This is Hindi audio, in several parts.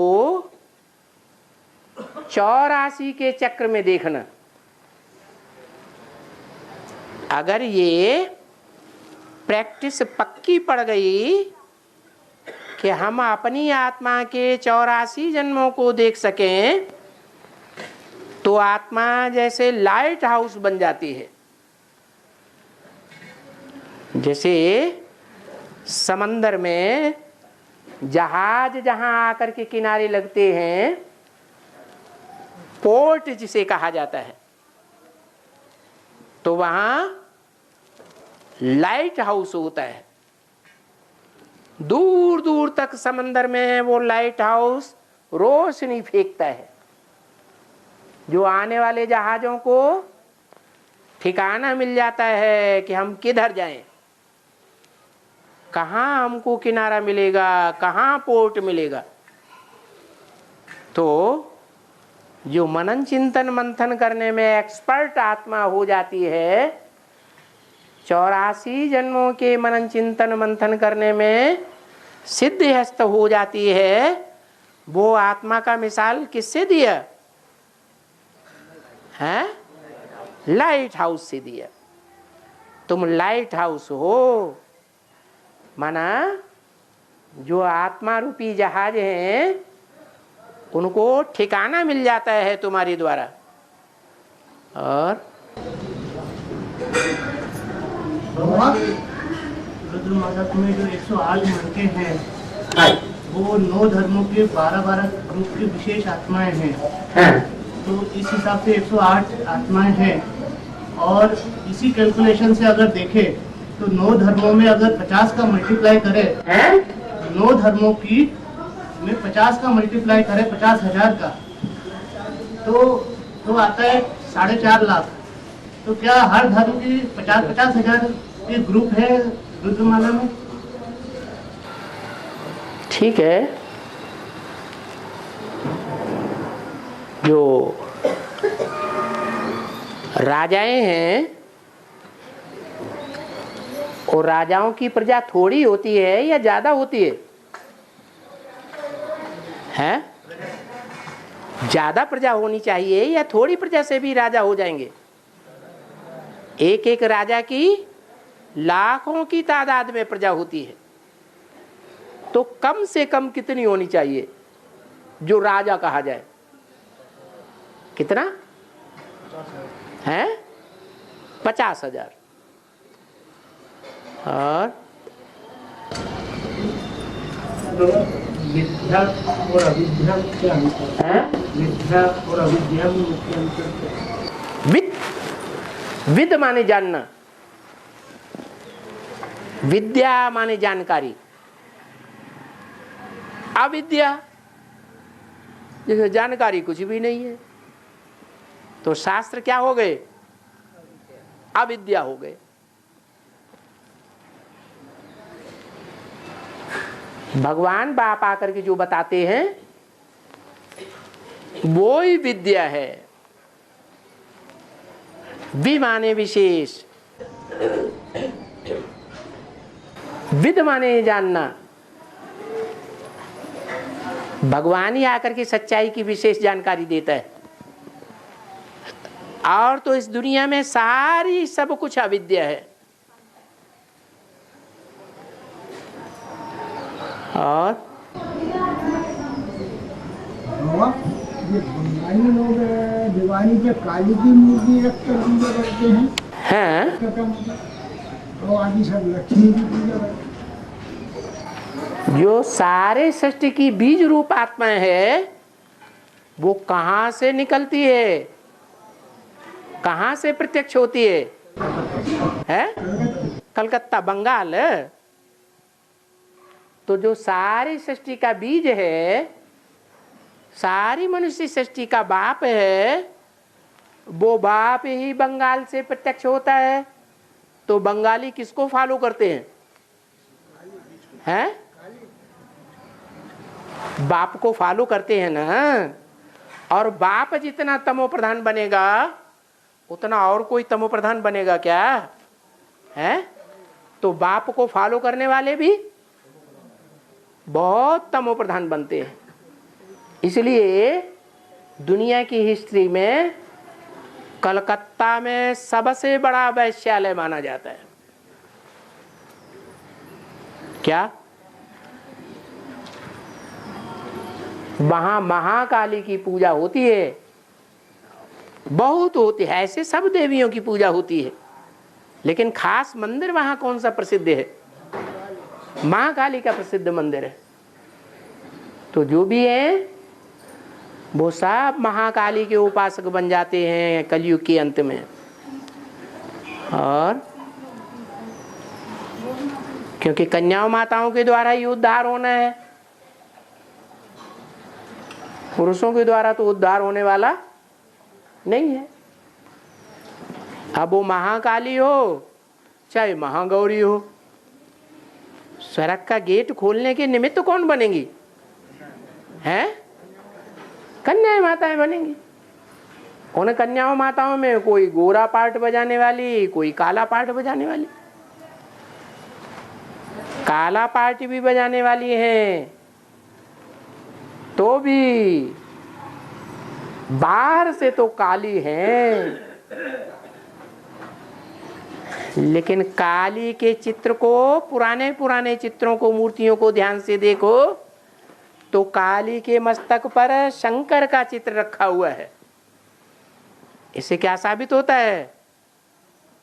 वो 84 के चक्र में देखना। अगर ये प्रैक्टिस पक्की पड़ गई कि हम अपनी आत्मा के 84 जन्मों को देख सकें, तो आत्मा जैसे लाइट हाउस बन जाती है। जैसे समंदर में जहाज जहां आकर के किनारे लगते हैं, पोर्ट जिसे कहा जाता है, तो वहां लाइट हाउस होता है। दूर दूर तक समंदर में वो लाइट हाउस रोशनी फेंकता है, जो आने वाले जहाजों को ठिकाना मिल जाता है कि हम किधर जाएं, कहाँ हमको किनारा मिलेगा, कहाँ पोर्ट मिलेगा। तो जो मनन चिंतन मंथन करने में एक्सपर्ट आत्मा हो जाती है, 84 जन्मों के मनन चिंतन मंथन करने में सिद्धहस्त हो जाती है, वो आत्मा का मिसाल किससे दिया है? लाइट हाउस से दिया। तुम लाइट हाउस हो, माना जो आत्मा रूपी जहाज हैं उनको ठिकाना मिल जाता है तुम्हारे द्वारा। और रुद्रमाता में जो 108 मनके हैं, वो 9 धर्मों के 12-12 ग्रुप की विशेष आत्माएं हैं। तो इस हिसाब से 108 आत्माएं हैं, और इसी कैलकुलेशन से अगर देखें तो 9 धर्मों में अगर 50 का मल्टीप्लाई करें, 9 धर्मों की में 50 का मल्टीप्लाई करें 50,000 का, तो आता है 4.5 लाख। तो क्या हर धर्म की 50,000 के ग्रुप है रुद्रमाला में? ठीक है, जो राजाएं हैं और राजाओं की प्रजा थोड़ी होती है या ज्यादा होती है? हैं? ज्यादा प्रजा होनी चाहिए या थोड़ी प्रजा से भी राजा हो जाएंगे? एक एक राजा की लाखों की तादाद में प्रजा होती है, तो कम से कम कितनी होनी चाहिए जो राजा कहा जाए? कितना है? 50,000। और विद्या और अविद्या क्या अंतर है? विद्या और अविद्या में मुख्य अंतर? विद माने जानना, विद्या माने जानकारी, अविद्या जैसे जानकारी कुछ भी नहीं है, तो शास्त्र क्या हो गए? अविद्या हो गए। भगवान बाप आकर के जो बताते हैं वो ही विद्या है। वि माने विशेष, विद माने जानना। भगवान ही आकर के सच्चाई की विशेष जानकारी देता है, और तो इस दुनिया में सारी सब कुछ अविद्या है। और ये बंगाली लोग दिवाली पे काली की मूर्ति रख कर पूजा करते हैं, हैं? तो आदि सब लक्ष्मी की पूजा करते हैं। जो सारे सृष्टि की बीज रूप आत्माएं है, वो कहां से निकलती है, कहां से प्रत्यक्ष होती है? कलकत्ता, बंगाल। तो जो सारी सृष्टि का बीज है, सारी मनुष्य सृष्टि का बाप है, वो बाप ही बंगाल से प्रत्यक्ष होता है। तो बंगाली किसको फॉलो करते हैं? हैं? बाप को फॉलो करते हैं ना। और बाप जितना तमो प्रधान बनेगा उतना और कोई तमो प्रधान बनेगा क्या है? तो बाप को फॉलो करने वाले भी बहुत तमो प्रधान बनते हैं। इसलिए दुनिया की हिस्ट्री में कलकत्ता में सबसे बड़ा वैश्यालय माना जाता है। क्या? वहां महाकाली की पूजा होती है, बहुत होती है, ऐसे सब देवियों की पूजा होती है, लेकिन खास मंदिर वहां कौन सा प्रसिद्ध है? महाकाली का प्रसिद्ध मंदिर है। तो जो भी है वो सब महाकाली के उपासक बन जाते हैं कलयुग के अंत में। और क्योंकि कन्याओं माताओं के द्वारा ही उद्धार होना है, पुरुषों के द्वारा तो उद्धार होने वाला नहीं है। अब वो महाकाली हो चाहे महागौरी हो, स्वर्ग का गेट खोलने के निमित्त कौन बनेंगी? हैं? कन्याएं माताएं बनेंगी। उन कन्याओं माताओं में कोई गोरा पार्ट बजाने वाली, कोई काला पार्ट बजाने वाली। काला पार्ट भी बजाने वाली हैं, तो भी बाहर से तो काली हैं, लेकिन काली के चित्र को, पुराने पुराने चित्रों को, मूर्तियों को ध्यान से देखो तो काली के मस्तक पर शंकर का चित्र रखा हुआ है। इससे क्या साबित होता है?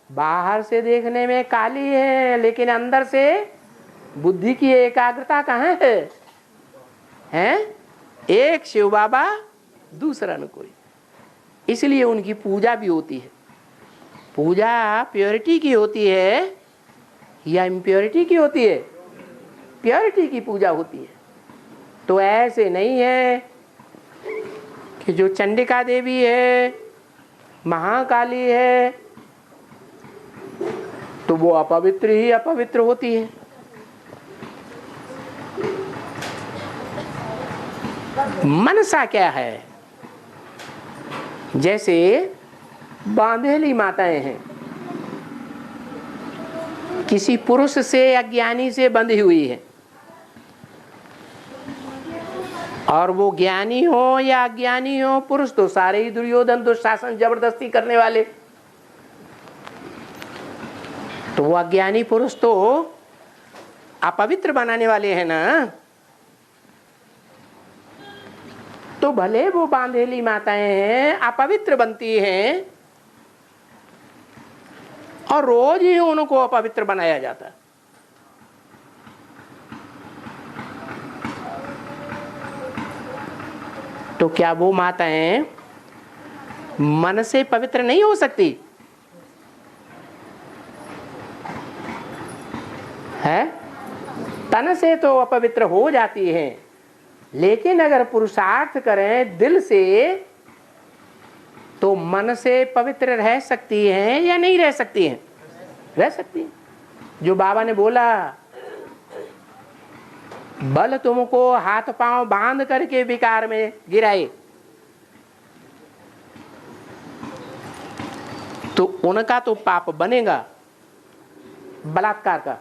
बाहर से देखने में काली है, लेकिन अंदर से बुद्धि की एकाग्रता कहाँ है? हैं? एक शिव बाबा, दूसरा न कोई। इसलिए उनकी पूजा भी होती है। पूजा प्योरिटी की होती है या इम्प्योरिटी की होती है? प्योरिटी की पूजा होती है। तो ऐसे नहीं है कि जो चंडिका देवी है, महाकाली है, तो वो अपवित्र ही अपवित्र होती है। मनसा क्या है? जैसे बांधेली माताएं हैं, किसी पुरुष से, अज्ञानी से बंधी हुई है, और वो ज्ञानी हो या अज्ञानी हो, पुरुष तो सारे ही दुर्योधन, दुशासन, जबरदस्ती करने वाले। तो वो अज्ञानी पुरुष तो अपवित्र बनाने वाले हैं ना। तो भले वो बांधेली माताएं हैं, अपवित्र बनती हैं, और रोज ही उनको अपवित्र बनाया जाता है। तो क्या वो माताएं मन से पवित्र नहीं हो सकती है? तन से तो अपवित्र हो जाती हैं, लेकिन अगर पुरुषार्थ करें दिल से तो मन से पवित्र रह सकती हैं या नहीं रह सकती हैं? रह सकती हैं। जो बाबा ने बोला, बल तुमको हाथ पांव बांध करके विकार में गिराए, तो उनका तो पाप बनेगा बलात्कार का।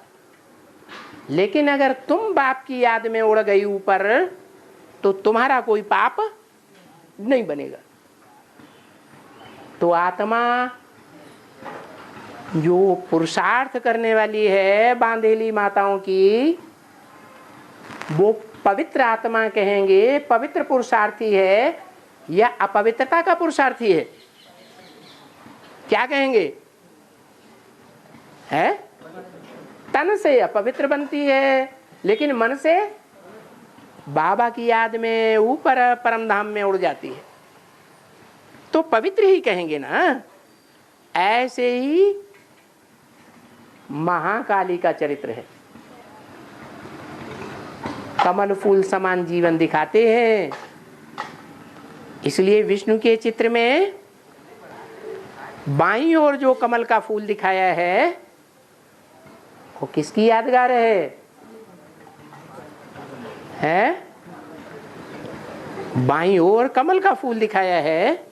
लेकिन अगर तुम बाप की याद में उड़ गई ऊपर, तो तुम्हारा कोई पाप नहीं बनेगा। तो आत्मा जो पुरुषार्थ करने वाली है बांधेली माताओं की, वो पवित्र आत्मा कहेंगे, पवित्र पुरुषार्थी है या अपवित्रता का पुरुषार्थी है? क्या कहेंगे? है? तन से अपवित्र बनती है, लेकिन मन से बाबा की याद में ऊपर परम धाम में उड़ जाती है, तो पवित्र ही कहेंगे ना। ऐसे ही महाकाली का चरित्र है। कमल फूल समान जीवन दिखाते हैं। इसलिए विष्णु के चित्र में बाईं ओर जो कमल का फूल दिखाया है वो किसकी यादगार है? बाईं ओर कमल का फूल दिखाया है,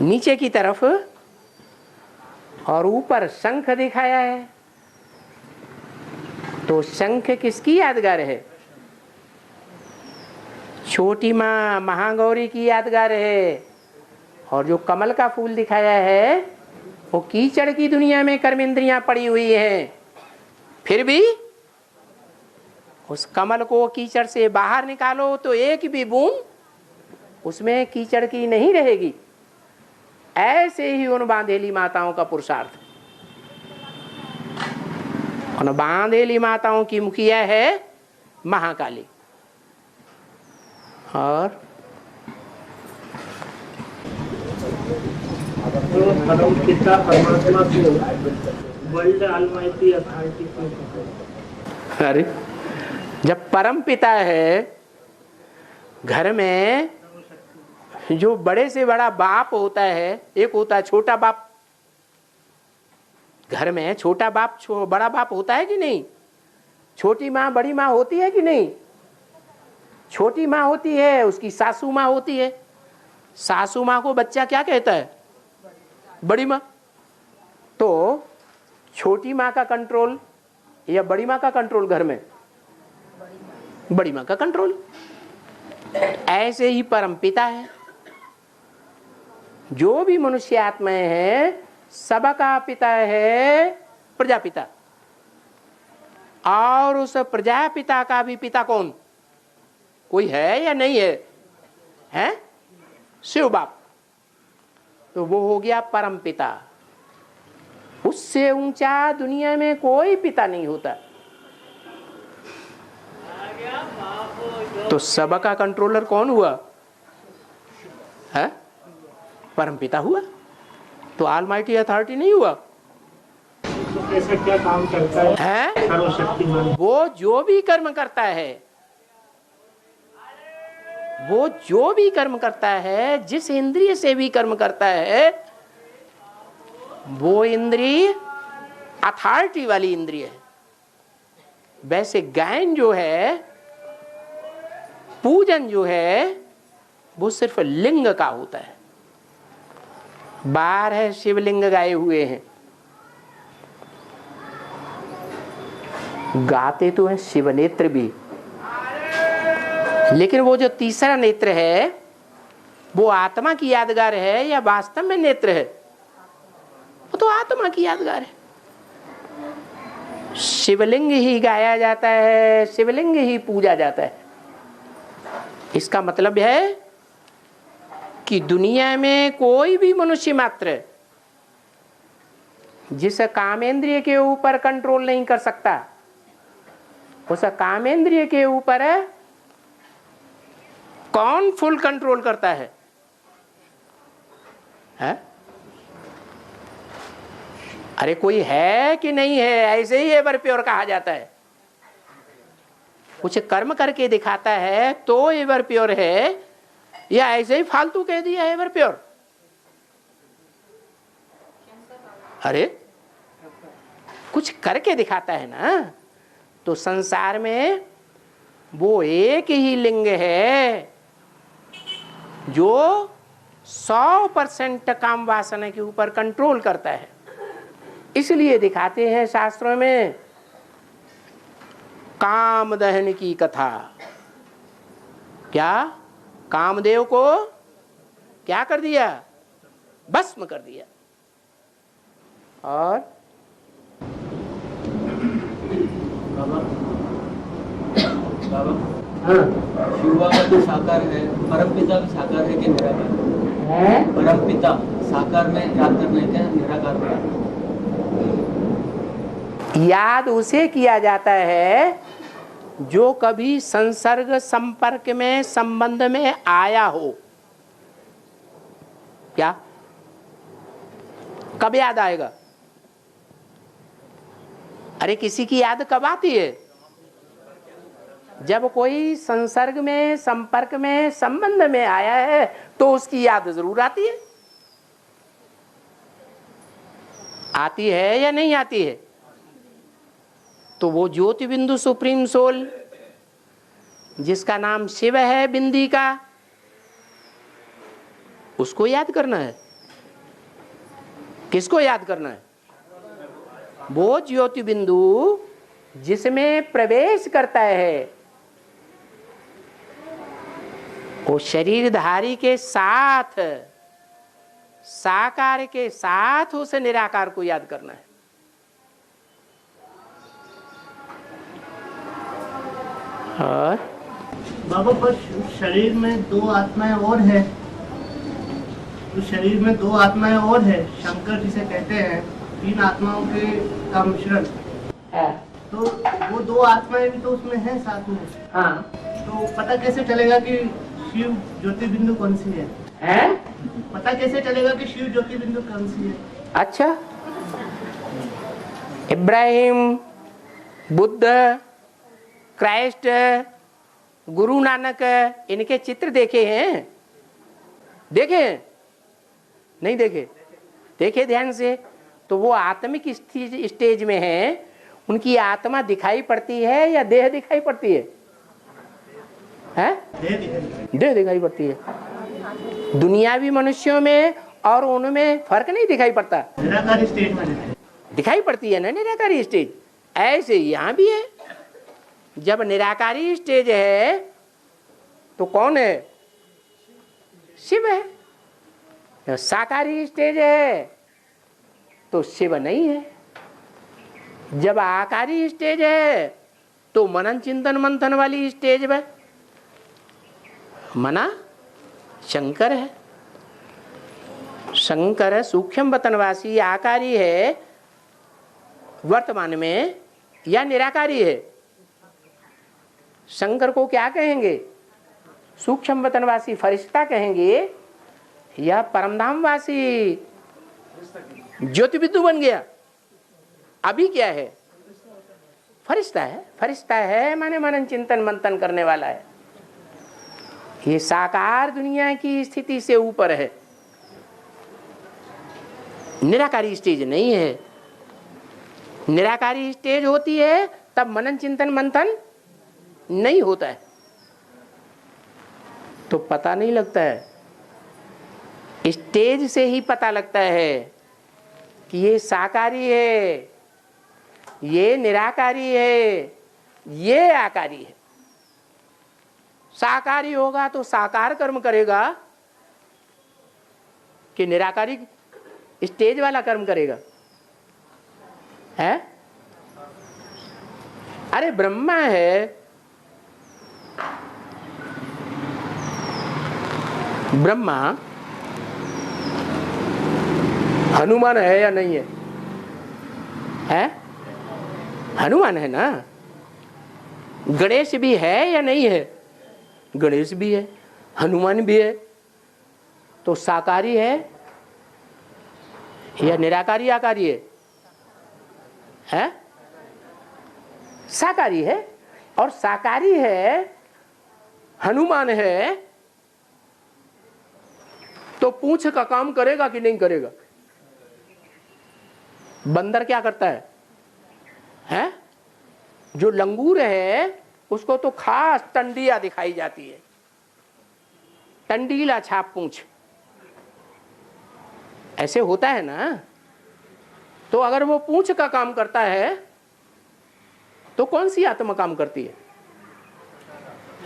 नीचे की तरफ, और ऊपर शंख दिखाया है। तो शंख किसकी यादगार है? छोटी माँ महागौरी की यादगार है, और जो कमल का फूल दिखाया है वो कीचड़ की दुनिया में कर्मेंद्रियां पड़ी हुई हैं। फिर भी उस कमल को कीचड़ से बाहर निकालो तो एक भी बूंद उसमें कीचड़ की नहीं रहेगी। ऐसे ही उन बांधेली माताओं का पुरुषार्थ। उन बांधेली माताओं की मुखिया है महाकाली। और परम पिता परमात्मा को वर्ल्ड ऑलमाइटी अथॉरिटी को, अरे जब परम पिता है, घर में जो बड़े से बड़ा बाप होता है, एक होता है छोटा बाप। घर में छोटा बाप बड़ा बाप होता है कि नहीं? छोटी माँ बड़ी माँ होती है कि नहीं? छोटी माँ होती है, उसकी सासू माँ होती है। सासू माँ को बच्चा क्या कहता है? बड़ी माँ। तो छोटी माँ का कंट्रोल या बड़ी माँ का कंट्रोल घर में? बड़ी माँ का कंट्रोल। ऐसे ही परम पिता है। जो भी मनुष्य आत्माएं हैं सबका पिता है प्रजापिता। और उस प्रजापिता का भी पिता कौन? कोई है या नहीं है? हैं? शिव बाप। तो वो हो गया परम पिता। उससे ऊंचा दुनिया में कोई पिता नहीं होता। तो सबका कंट्रोलर कौन हुआ? है? परम पिता हुआ। तो ऑलमाइटी अथॉरिटी नहीं हुआ। तो कैसे क्या काम करता है सर्वशक्तिमान? वो जो भी कर्म करता है, वो जो भी कर्म करता है, जिस इंद्रिय से भी कर्म करता है, वो इंद्रिय अथॉरिटी वाली इंद्रिय है। वैसे गायन जो है, पूजन जो है, वो सिर्फ लिंग का होता है। 12 शिवलिंग गाए हुए हैं। गाते तो हैं शिवनेत्र भी, लेकिन वो जो तीसरा नेत्र है वो आत्मा की यादगार है या वास्तव में नेत्र है? वो तो आत्मा की यादगार है। शिवलिंग ही गाया जाता है, शिवलिंग ही पूजा जाता है। इसका मतलब है कि दुनिया में कोई भी मनुष्य मात्र जिस कामेंद्रिय के ऊपर कंट्रोल नहीं कर सकता, उस कामेंद्रिय के ऊपर कौन फुल कंट्रोल करता है? अरे कोई है कि नहीं है? ऐसे ही एवर प्योर कहा जाता है। कुछ कर्म करके दिखाता है तो एवर प्योर है, या ऐसे ही फालतू कह दिया एवर प्योर? अरे कुछ करके दिखाता है ना। तो संसार में वो एक ही लिंग है जो 100% काम वासना के ऊपर कंट्रोल करता है। इसलिए दिखाते हैं शास्त्रों में काम दहन की कथा। क्या? कामदेव को क्या कर दिया? भस्म कर दिया। और शिव बाबा जो साकार है, परम पिता भी साकार है कि निराकार है? परम पिता साकार में याद करना है क्या निराकार में? याद उसे किया जाता है जो कभी संसर्ग संपर्क में संबंध में आया हो। क्या? कब याद आएगा? अरे किसी की याद कब आती है? जब कोई संसर्ग में संपर्क में संबंध में आया है तो उसकी याद जरूर आती है। आती है या नहीं आती है? तो वो ज्योति बिंदु सुप्रीम सोल जिसका नाम शिव है, बिंदी का, उसको याद करना है। किसको याद करना है? वो ज्योति बिंदु जिसमें प्रवेश करता है, वो शरीरधारी के साथ, साकार के साथ उस निराकार को याद करना है। और बाबा पर शरीर में दो आत्माएं और है, उस शरीर में दो आत्माएं और है, शंकर जिसे कहते हैं, तीन आत्माओं के का मिश्रण। तो वो दो आत्माएं भी तो उसमें हैं साथ में। हाँ, तो पता कैसे चलेगा कि शिव ज्योतिर्बिंदु कौन सी है? पता कैसे चलेगा कि शिव ज्योतिर्बिंदु कौन सी है? अच्छा, इब्राहिम, बुद्ध, क्राइस्ट, गुरु नानक, इनके चित्र देखे हैं? देखे हैं? नहीं देखे? देखे ध्यान से। तो वो आत्मिक स्टेज में है, उनकी आत्मा दिखाई पड़ती है या देह दिखाई पड़ती है? देह दिखाई पड़ती है। दुनियावी मनुष्यों में और उनमें फर्क नहीं दिखाई पड़ता? निराकारी स्टेज में दिखाई पड़ती है ना निराकारी स्टेज। ऐसे यहाँ भी है। जब निराकारी स्टेज है तो कौन है? शिव है। जब साकारी स्टेज है तो शिव नहीं है। जब आकारी स्टेज है तो मनन चिंतन मंथन वाली स्टेज में मना शंकर है। शंकर सूक्ष्म वतनवासी आकारी है वर्तमान में या निराकारी है? शंकर को क्या कहेंगे? सूक्ष्म वतनवासी फरिश्ता कहेंगे या परमधामवासी ज्योतिर्बिंदु बन गया? अभी क्या है? फरिश्ता है। फरिश्ता है माने मनन चिंतन मंथन करने वाला है। ये साकार दुनिया की स्थिति से ऊपर है, निराकारी स्टेज नहीं है। निराकारी स्टेज होती है तब मनन चिंतन मंथन नहीं होता है, तो पता नहीं लगता है। स्टेज से ही पता लगता है कि ये साकारी है, ये निराकारी है, ये आकारी है। साकारी होगा तो साकार कर्म करेगा कि निराकारी स्टेज वाला कर्म करेगा? है? अरे ब्रह्मा है, ब्रह्मा हनुमान है या नहीं है? है? हनुमान है ना। गणेश भी है या नहीं है? गणेश भी है, हनुमान भी है। तो साकारी है या निराकारी आकारी है? है? साकारी है। और साकारी है, हनुमान है, तो पूंछ का काम करेगा कि नहीं करेगा? बंदर क्या करता है? हैं? जो लंगूर है उसको तो खास टंडिया दिखाई जाती है, टंडीला छाप पूंछ, ऐसे होता है ना। तो अगर वो पूंछ का काम करता है तो कौन सी आत्मा काम करती है?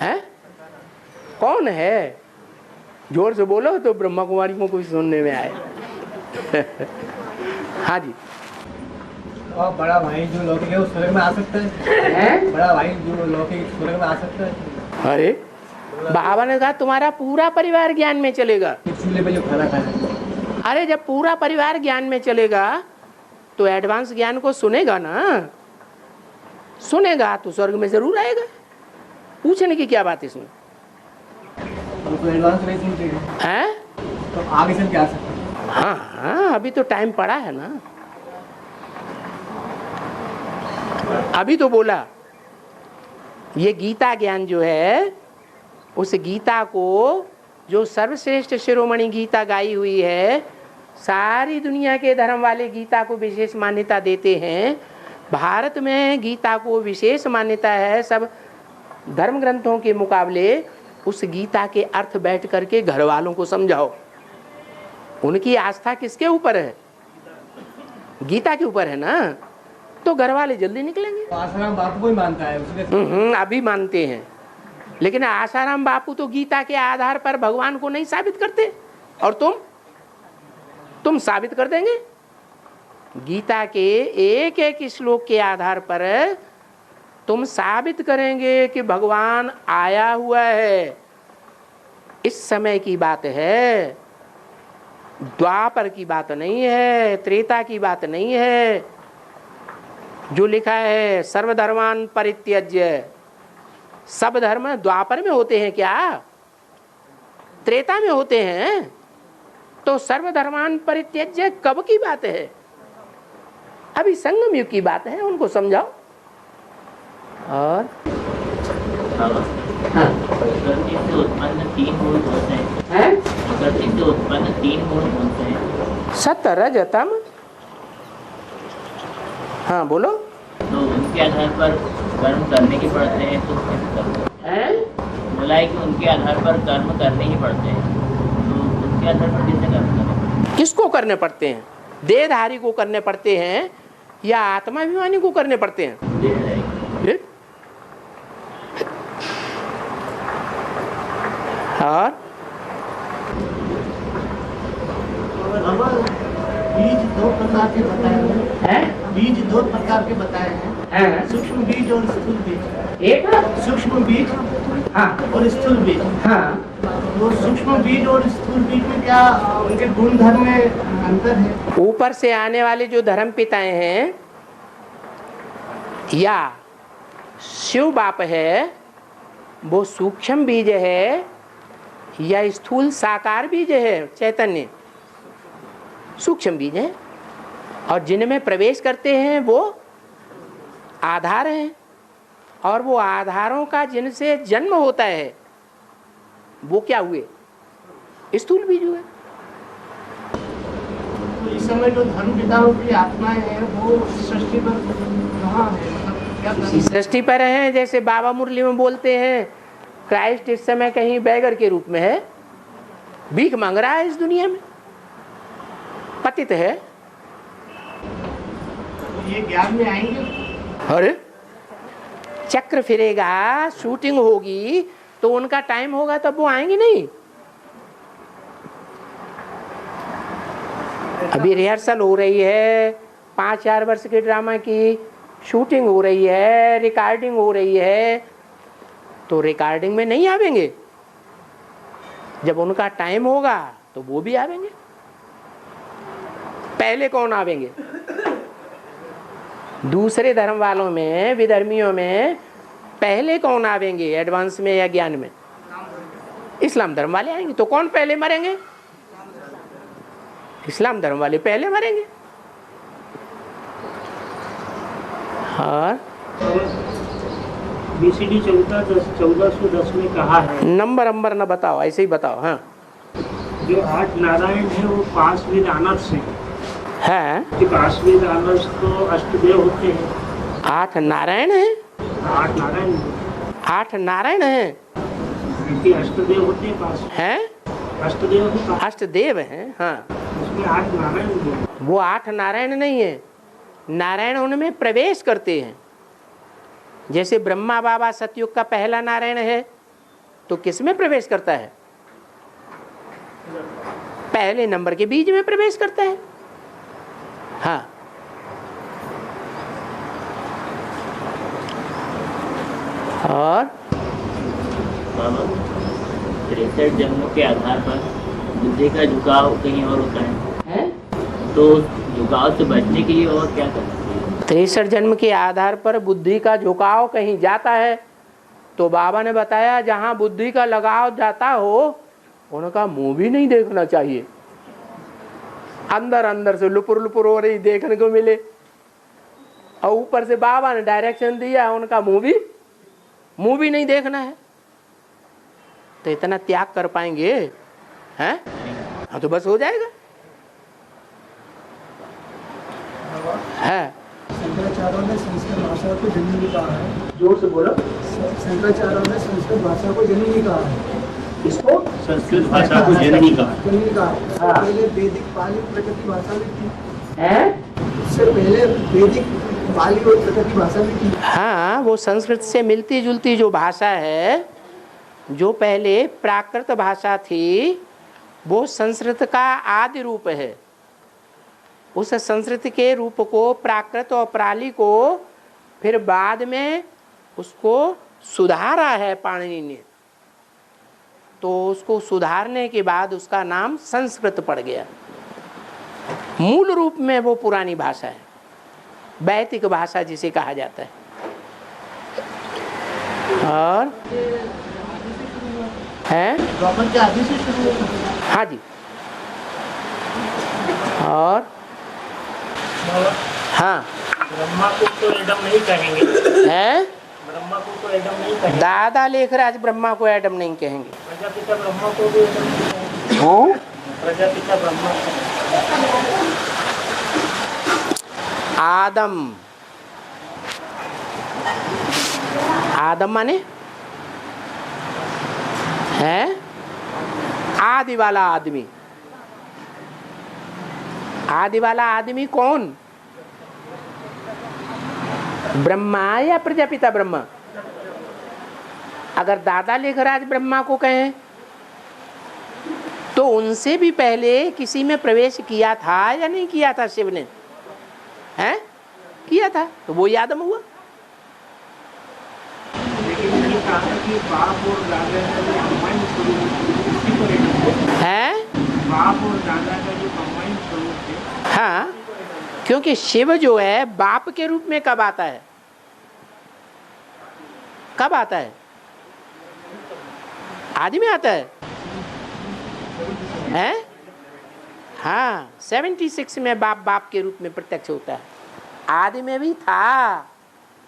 हैं? कौन है? जोर से बोलो तो ब्रह्मा कुमारी को कुछ सुनने में आए। हाँ जी। और बड़ा भाई जो लौकिक है वो स्वर्ग में आ सकता है? बड़ा भाई जो लौकिक स्वर्ग में आ सकता है? अरे बाबा ने कहा तुम्हारा पूरा परिवार ज्ञान में चलेगा। चूल्हे पे जो खाना खाया। अरे जब पूरा परिवार ज्ञान में चलेगा तो एडवांस ज्ञान को सुनेगा ना। सुनेगा तो स्वर्ग में जरूर आएगा। पूछने की क्या बात इसमें? तो एडवांस नहीं सुनते हैं? तो आगे से क्या आ सकता है? हाँ हाँ, अभी तो टाइम पड़ा है ना। अभी तो बोला ये गीता ज्ञान जो है, उस गीता को जो सर्वश्रेष्ठ शिरोमणि गीता गाई हुई है, सारी दुनिया के धर्म वाले गीता को विशेष मान्यता देते हैं। भारत में गीता को विशेष मान्यता है सब धर्म ग्रंथों के मुकाबले। उस गीता के अर्थ बैठ करके घर वालों को समझाओ। उनकी आस्था किसके ऊपर है? गीता के ऊपर है ना। तो घर वाले जल्दी निकलेंगे। आसाराम बापू को ही मानता है उसके। अभी मानते हैं। लेकिन आसाराम बापू तो गीता के आधार पर भगवान को नहीं साबित करते, और तुम साबित कर देंगे। गीता के एक एक श्लोक के आधार पर तुम साबित करेंगे कि भगवान आया हुआ है। इस समय की बात है, द्वापर की बात नहीं है, त्रेता की बात नहीं है। जो लिखा है सर्वधर्मान परित्यज्य, सब धर्म द्वापर में होते हैं क्या? त्रेता में होते हैं। तो सर्वधर्मान परित्यज्य कब की बात है? अभी संगम युग की बात है, उनको समझाओ। और प्रकृति से उत्पन्न तीन गुण कौन हैं? प्रकृति से उत्पन्न तीन गुण कौन से हैं? सत्य रजतम। हाँ बोलो। तो उनके आधार पर कर्म करने के पड़ते हैं, तो कैसे करते हैं? बोला है कि उनके आधार पर कर्म करने ही पड़ते हैं, तो उनके आधार पर कैसे कर्म करने? किसको करने पड़ते हैं? देहधारी को करने पड़ते हैं या आत्माभिमानी को करने पड़ते हैं? देहधारी। और बीज दो प्रकार के बताए हैं। बीज दो प्रकार के बताए हैं, सूक्ष्म बीज और स्थूल बीज। एक सूक्ष्म बीज और स्थूल बीज। तो सूक्ष्म बीज और स्थूल बीज में क्या उनके गुण धर्म में अंतर है? ऊपर से आने वाले जो धर्म पिताएं हैं या शिव बाप है, वो सूक्ष्म बीज है या स्थूल साकार बीज है? चैतन्य सूक्ष्म बीज है, और जिनमें प्रवेश करते हैं वो आधार हैं, और वो आधारों का जिनसे जन्म होता है वो क्या हुए? स्थूल बीज हुए। तो इस समय जो धर्म पिताओं की आत्माएं हैं वो सृष्टि पर कहाँ है? मतलब क्या कर- सृष्टि पर है। जैसे बाबा मुरली में बोलते हैं, क्राइस्ट इस समय कहीं बैगर के रूप में है, भीख मांग रहा है इस दुनिया में, पतित है। ये ज्ञान में आएंगे? अरे चक्र फिरेगा, शूटिंग होगी, तो उनका टाइम होगा तब वो आएंगे नहीं। अभी रिहर्सल हो रही है, 5-4 वर्ष के ड्रामा की शूटिंग हो रही है, रिकॉर्डिंग हो रही है, तो रिकॉर्डिंग में नहीं आवेंगे। जब उनका टाइम होगा तो वो भी आवेंगे। पहले कौन आवेंगे? दूसरे धर्म वालों में, विधर्मियों में पहले कौन आवेंगे? एडवांस में या ज्ञान में? इस्लाम धर्म वाले आएंगे। तो कौन पहले मरेंगे? इस्लाम धर्म वाले पहले मरेंगे। और BCD 1410 में कहा है, नंबर न बताओ, ऐसे ही बताओ। हाँ, जो 8 नारायण है वो 5 वेद आनर्स हैं। है 5 वेद आनर्स तो अष्टदेव होते हैं। 8 नारायण है। 8 नारायण 8 नारायण है, क्योंकि अष्टदेव होते हैं 5। हैं अष्टदेव होते हैं 5, अष्टदेव हैं। हाँ, उसमें 8 नारायण हैं। वो 8 नारायण नहीं है। नारायण उनमें प्रवेश करते हैं। जैसे ब्रह्मा बाबा सतयुग का पहला नारायण है, तो किस में प्रवेश करता है? पहले नंबर के बीज में प्रवेश करता है। हाँ, और 63 जन्मों के आधार पर बुद्धि का झुकाव कहीं और होता है, तो झुकाव से बचने के लिए और क्या करना चाहिए? 63 जन्म के आधार पर बुद्धि का झुकाव कहीं जाता है, तो बाबा ने बताया जहाँ बुद्धि का लगाव जाता हो उनका मुंह भी नहीं देखना चाहिए। अंदर से लुपुर हो रही देखने को मिले, और ऊपर से बाबा ने डायरेक्शन दिया उनका मुंह भी नहीं देखना है। तो इतना त्याग कर पाएंगे हैं? हाँ, तो बस हो जाएगा। है शंकराचार्यों ने संस्कृत भाषा को जननी कहा है। जोर से बोलो। शंकराचार्यों ने संस्कृत भाषा को जननी कहा है। इसको संस्कृत भाषा को जननी कहा। जननी कहा है। इससे पहले वैदिक पाली प्रकृति भाषा भी थी। इससे पहले वैदिक पाली और प्रकृति भाषा भी थी। हाँ, वो संस्कृत से मिलती जुलती जो भाषा है जो पहले प्राकृत भाषा थी वो संस्कृत का आदि रूप है। उस संस्कृत के रूप को, प्राकृत और प्राली को फिर बाद में उसको सुधारा है पाणिनि ने। तो उसको सुधारने के बाद उसका नाम संस्कृत पड़ गया। मूल रूप में वो पुरानी भाषा है, वैदिक भाषा जिसे कहा जाता है। और है द्वापर के आदि से शुरू हुआ। हाँ जी। और हाँ, ब्रह्मा को तो एडम नहीं कहेंगे। है ब्रह्मा को तो एडम नहीं कहेंगे। दादा लेखराज ब्रह्मा को एडम नहीं कहेंगे। प्रजापिता ब्रह्मा को भी एडम नहीं कहेंगे। प्रजापिता ब्रह्मा आदम, आदम माने है आदि वाला आदमी। आदि वाला आदमी कौन? ब्रह्मा या प्रजापिता ब्रह्मा? अगर दादा लेखराज ब्रह्मा को कहें तो उनसे भी पहले किसी में प्रवेश किया था या नहीं किया था शिव ने? हैं? किया था, तो वो आदम हुआ। है बाप और दादा का जो कंबाइन स्वरूप है। हाँ, क्योंकि शिव जो है बाप के रूप में कब आता है? कब आता है? आदि में आता है। हैं? हाँ, 76 में बाप बाप के रूप में प्रत्यक्ष होता है। आदि में भी था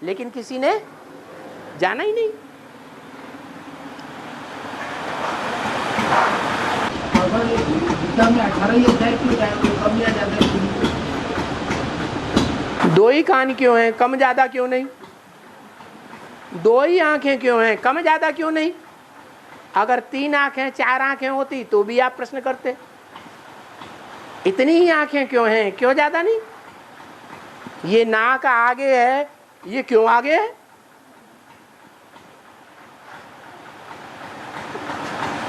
लेकिन किसी ने जाना ही नहीं। गीता में 18 अध्याय क्यों है? कम या ज्यादा क्यों? दो ही कान क्यों हैं, कम ज्यादा क्यों नहीं? दो ही आंखें क्यों हैं, कम ज्यादा क्यों नहीं? अगर 3 आंखें 4 आंखें होती तो भी आप प्रश्न करते। इतनी ही आंखें क्यों हैं, क्यों ज्यादा नहीं? ये नाक आगे है, ये क्यों आगे है?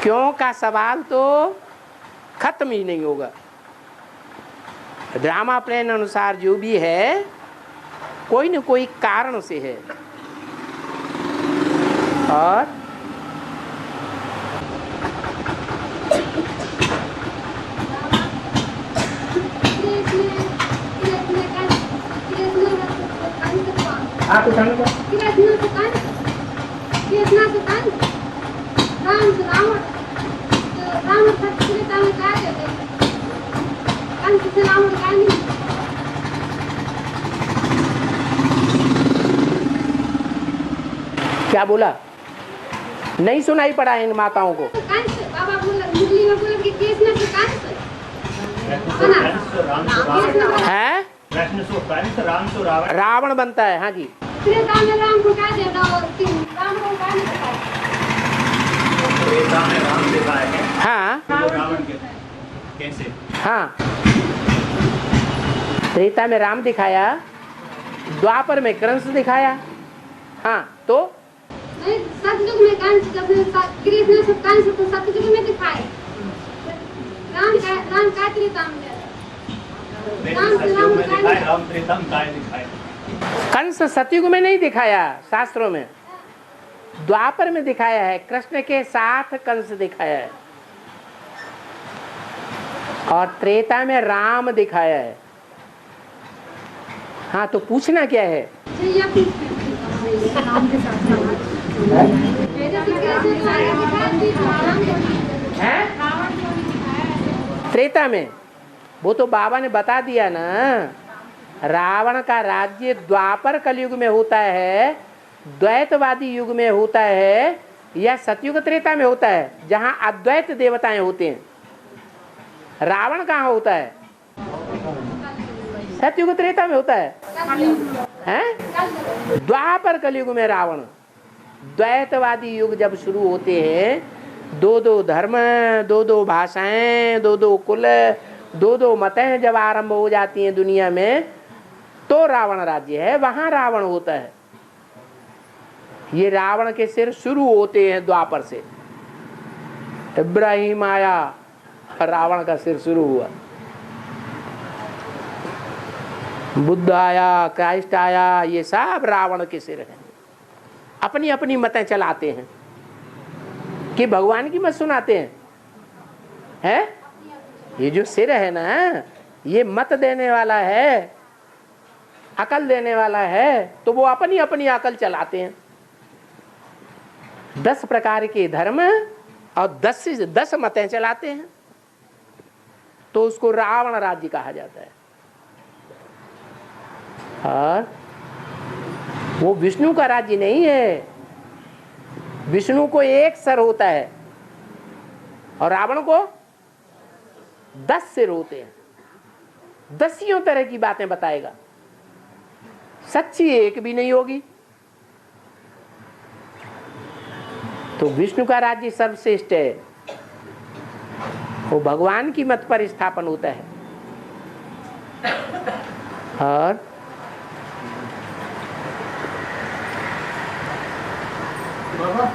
क्यों का सवाल तो खत्म ही नहीं होगा। ड्रामा प्लान अनुसार जो भी है कोई न कोई कारण से है। और आप उठाने क्या बोला? नहीं सुनाई पड़ा इन माताओं को। है रावण बनता है। हाँ जी, हाँ कैसे? हाँ, त्रेता में राम दिखाया, द्वापर में कृष्ण दिखाया। हाँ, तो सतयुग में कंस, कृष्ण से कंस तो सतयुग में दिखाए। राम का त्रेता में कंस सतयुग में नहीं दिखाया, शास्त्रों में द्वापर में दिखाया है। कृष्ण के साथ कंस दिखाया है और त्रेता में राम दिखाया है। हाँ, तो पूछना क्या है? त्रेता में वो तो बाबा ने बता दिया ना, रावण का राज्य द्वापर कलयुग में होता है, द्वैतवादी युग में होता है, या सतयुग त्रेता में होता है जहां अद्वैत देवताएं होते हैं। रावण कहाँ होता है? सतयुग त्रेता में होता है। हैं? द्वापर कलयुग में रावण। द्वैतवादी युग जब शुरू होते हैं, 2 धर्म, 2 भाषाएं, 2 कुल, 2 मतें जब आरंभ हो जाती हैं दुनिया में, तो रावण राज्य है, वहां रावण होता है। ये रावण के सिर शुरू होते हैं द्वापर से। इब्राहिम आया, रावण का सिर शुरू हुआ। बुद्ध आया, क्राइस्ट आया, ये सब रावण के सिर हैं। अपनी अपनी मतें चलाते हैं कि भगवान की मत सुनाते हैं। ये जो सिर है ना, ये मत देने वाला है, अकल देने वाला है, तो वो अपनी अपनी अकल चलाते हैं। 10 प्रकार के धर्म और 10 मतें चलाते हैं, तो उसको रावण राज्य कहा जाता है। और वो विष्णु का राज्य नहीं है। विष्णु को एक सर होता है और रावण को 10 सिर होते हैं। 10 तरह की बातें बताएगा, सच्ची एक भी नहीं होगी। तो विष्णु का राज्य सर्वश्रेष्ठ है, वो भगवान की मत पर स्थापन होता है। और बाबा,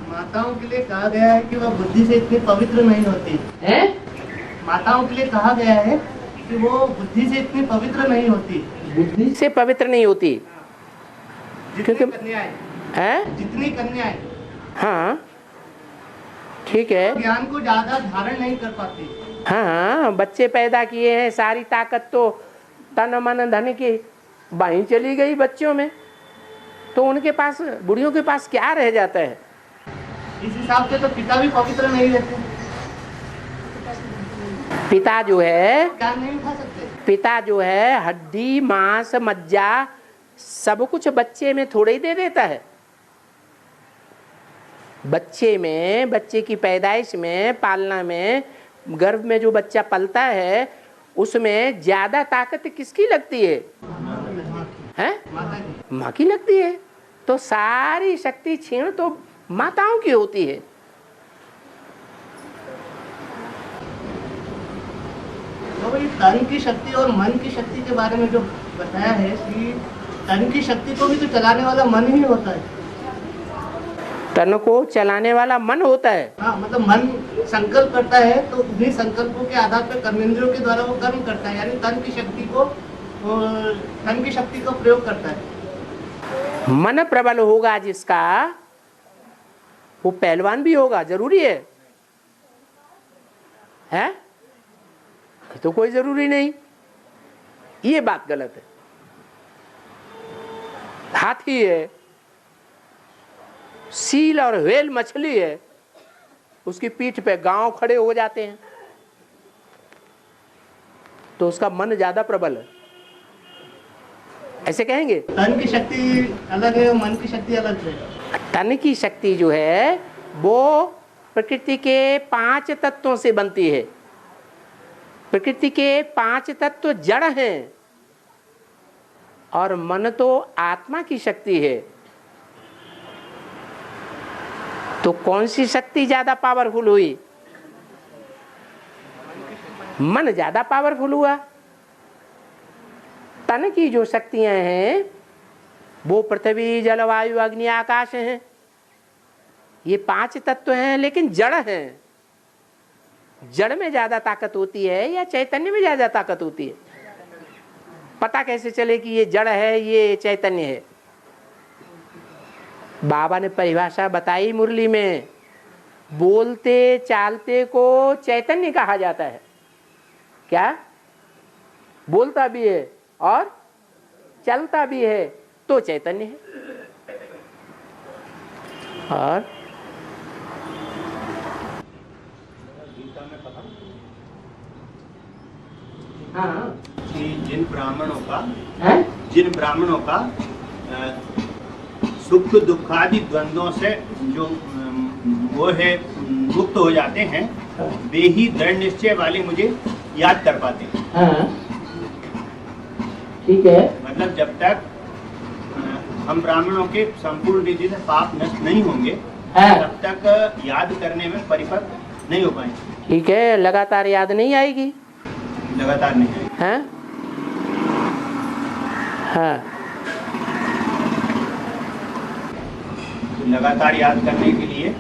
माताओं के लिए कहा गया है कि वह बुद्धि से इतनी पवित्र नहीं होती है। माताओं के लिए कहा गया है कि वो बुद्धि से इतनी पवित्र नहीं होती। बुद्धि से पवित्र नहीं होती, जितनी कन्याएं हैं, जितनी कन्याएं, हाँ ठीक है, ज्ञान को ज्यादा धारण नहीं कर पाती। हाँ, बच्चे पैदा किए हैं, सारी ताकत तो तन मन धन की बाहीं चली गई बच्चों में, तो उनके पास, बुढ़ियों के पास क्या रह जाता है? इस हिसाब से तो पिता भी पवित्र नहीं रहते। पिता जो है, ज्ञान नहीं उठा सकते। पिता जो है हड्डी मांस मज्जा सब कुछ बच्चे में थोड़े ही दे देता है। बच्चे में, बच्चे की पैदाइश में, पालना में, गर्भ में जो बच्चा पलता है, उसमें ज्यादा ताकत किसकी लगती है? माँ की लगती है। तो सारी शक्ति क्षीण तो माताओं की होती है। तो ये तन की शक्ति और मन की शक्ति के बारे में जो बताया है कि तन की शक्ति को भी तो चलाने वाला मन ही होता है। तन को चलाने वाला मन होता है। हाँ, मतलब मन संकल्प करता है तो उन्हीं संकल्पों के आधार पर कर्मेंद्रियों के द्वारा वो कर्म करता है, यानी तन की शक्ति को प्रयोग करता है। मन प्रबल होगा जिसका, वो पहलवान भी होगा, जरूरी है? ये तो कोई जरूरी नहीं। ये बात गलत है। हाथी है, सील और व्हेल मछली है, उसकी पीठ पे गांव खड़े हो जाते हैं, तो उसका मन ज्यादा प्रबल है, ऐसे कहेंगे? तन की शक्ति अलग है और मन की शक्ति अलग है। तन की शक्ति जो है वो प्रकृति के 5 तत्वों से बनती है। प्रकृति के 5 तत्व जड़ हैं और मन तो आत्मा की शक्ति है। तो कौन सी शक्ति ज्यादा पावरफुल हुई? मन ज्यादा पावरफुल हुआ। तन की जो शक्तियां हैं वो पृथ्वी जल वायु अग्नि आकाश हैं, ये 5 तत्व हैं, लेकिन जड़ हैं। जड़ में ज्यादा ताकत होती है या चैतन्य में ज्यादा ताकत होती है? पता कैसे चले कि ये जड़ है ये चैतन्य है? बाबा ने परिभाषा बताई मुरली में, बोलते चालते को चैतन्य कहा जाता है। क्या? बोलता भी है और चलता भी है तो चैतन्य है। और हाँ, कि जिन ब्राह्मणों का सुख दुखादि द्वंद्वों से जो वो है मुक्त हो जाते हैं, वे ही दृढ़ निश्चय वाले मुझे याद कर पाते हैं। हाँ, ठीक है। मतलब जब तक हम ब्राह्मणों के संपूर्ण रीति से पाप नष्ट नहीं होंगे, तब तक याद करने में परिपक्व नहीं हो पाएंगे। ठीक है, लगातार याद नहीं आएगी। लगातार नहीं आएगी। हाँ? हाँ। लगातार याद करने के लिए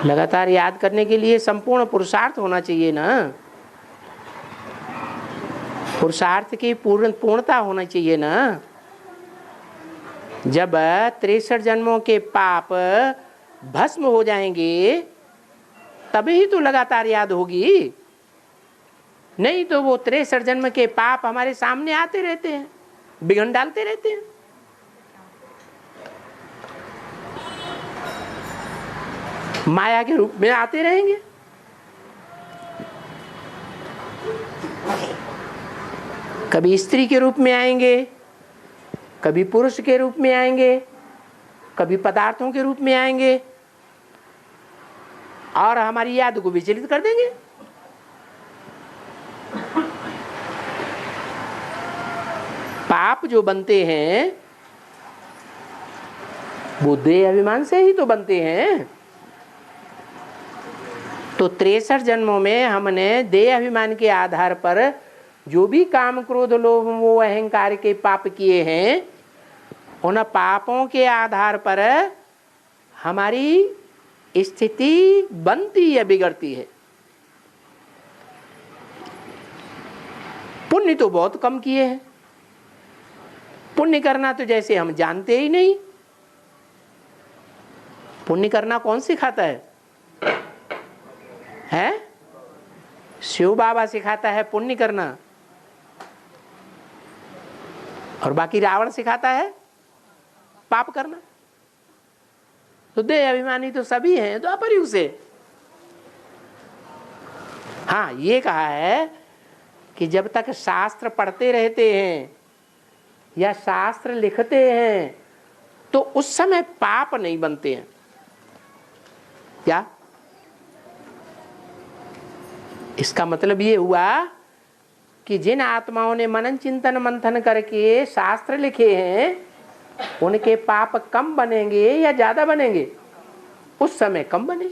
लगातार याद करने के लिए संपूर्ण पुरुषार्थ होना चाहिए ना, पुरुषार्थ की पूर्णता होना चाहिए ना। जब 63 जन्मों के पाप भस्म हो जाएंगे तभी तो लगातार याद होगी, नहीं तो वो 63 जन्म के पाप हमारे सामने आते रहते हैं, बिघन डालते रहते हैं। माया के रूप में आते रहेंगे। कभी स्त्री के रूप में आएंगे, कभी पुरुष के रूप में आएंगे, कभी पदार्थों के रूप में आएंगे और हमारी याद को विचलित कर देंगे। पाप जो बनते हैं वो देह अभिमान से ही तो बनते हैं। तो 63 जन्मों में हमने देह अभिमान के आधार पर जो भी काम क्रोध लोभ मोह अहंकार के पाप किए हैं, उन पापों के आधार पर हमारी स्थिति बनती है, बिगड़ती है। पुण्य तो बहुत कम किए हैं। पुण्य करना तो जैसे हम जानते ही नहीं। पुण्य करना कौन सिखाता है? शिव बाबा सिखाता है पुण्य करना, और बाकी रावण सिखाता है पाप करना। तो देह अभिमानी तो सभी हैं द्वापर युग से। हाँ, ये कहा है कि जब तक शास्त्र पढ़ते रहते हैं या शास्त्र लिखते हैं तो उस समय पाप नहीं बनते हैं। क्या इसका मतलब ये हुआ कि जिन आत्माओं ने मनन चिंतन मंथन करके शास्त्र लिखे हैं उनके पाप कम बनेंगे या ज्यादा बनेंगे? उस समय कम बने।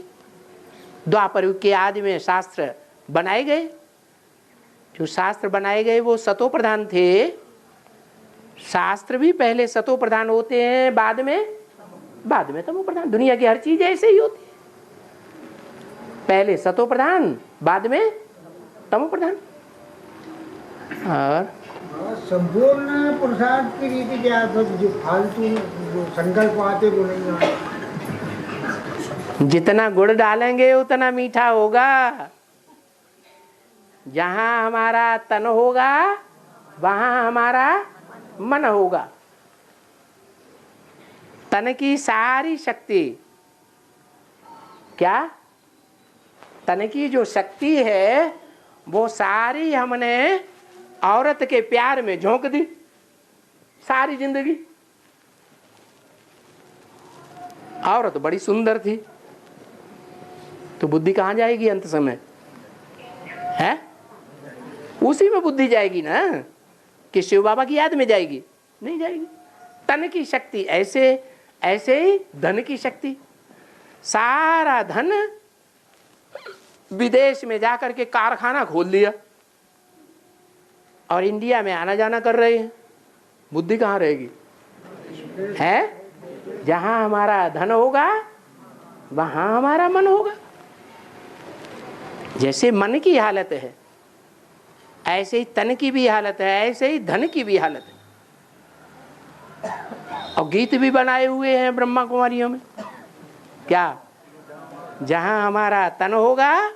द्वापर युग के आदि में शास्त्र बनाए गए, जो शास्त्र बनाए गए वो सतो प्रधान थे। शास्त्र भी पहले सतो प्रधान होते हैं, बाद में तमो प्रधान। दुनिया की हर चीज ऐसे ही होती है, पहले सतो प्रधान बाद में तमो प्रधान। और संपूर्ण पुरुषार्थ की रीति क्या है? जो फालतू संकल्प आते वो नहीं आते। जितना गुड़ डालेंगे उतना मीठा होगा। जहां हमारा तन होगा वहां हमारा मन होगा। तन की सारी शक्ति, क्या तन की जो शक्ति है वो सारी हमने औरत के प्यार में झोंक दी सारी जिंदगी। औरत बड़ी सुंदर थी, तो बुद्धि कहां जाएगी अंत समय? है उसी में बुद्धि जाएगी ना, कि शिव बाबा की याद में जाएगी? नहीं जाएगी। तन की शक्ति ऐसे ही धन की शक्ति, सारा धन विदेश में जाकर के कारखाना खोल लिया और इंडिया में आना जाना कर रहे हैं। बुद्धि कहाँ रहेगी? है जहां हमारा धन होगा वहां हमारा मन होगा। जैसे मन की हालत है ऐसे ही तन की भी हालत है, ऐसे ही धन की भी हालत है। और गीत भी बनाए हुए हैं ब्रह्मा कुमारियों में, क्या जहां हमारा तन होगा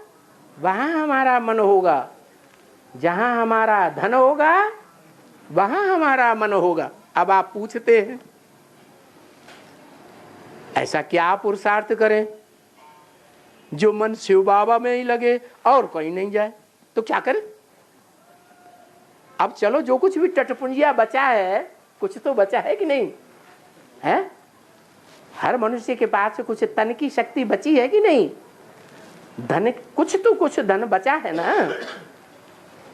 वहां हमारा मन होगा, जहां हमारा धन होगा वहां हमारा मन होगा। अब आप पूछते हैं ऐसा क्या पुरुषार्थ करें जो मन शिव बाबा में ही लगे और कहीं नहीं जाए? तो क्या करें? अब चलो, जो कुछ भी टटपुंजिया बचा है, कुछ तो बचा है कि नहीं है? हर मनुष्य के पास कुछ तन की शक्ति बची है कि नहीं? धन, कुछ तो कुछ धन बचा है ना।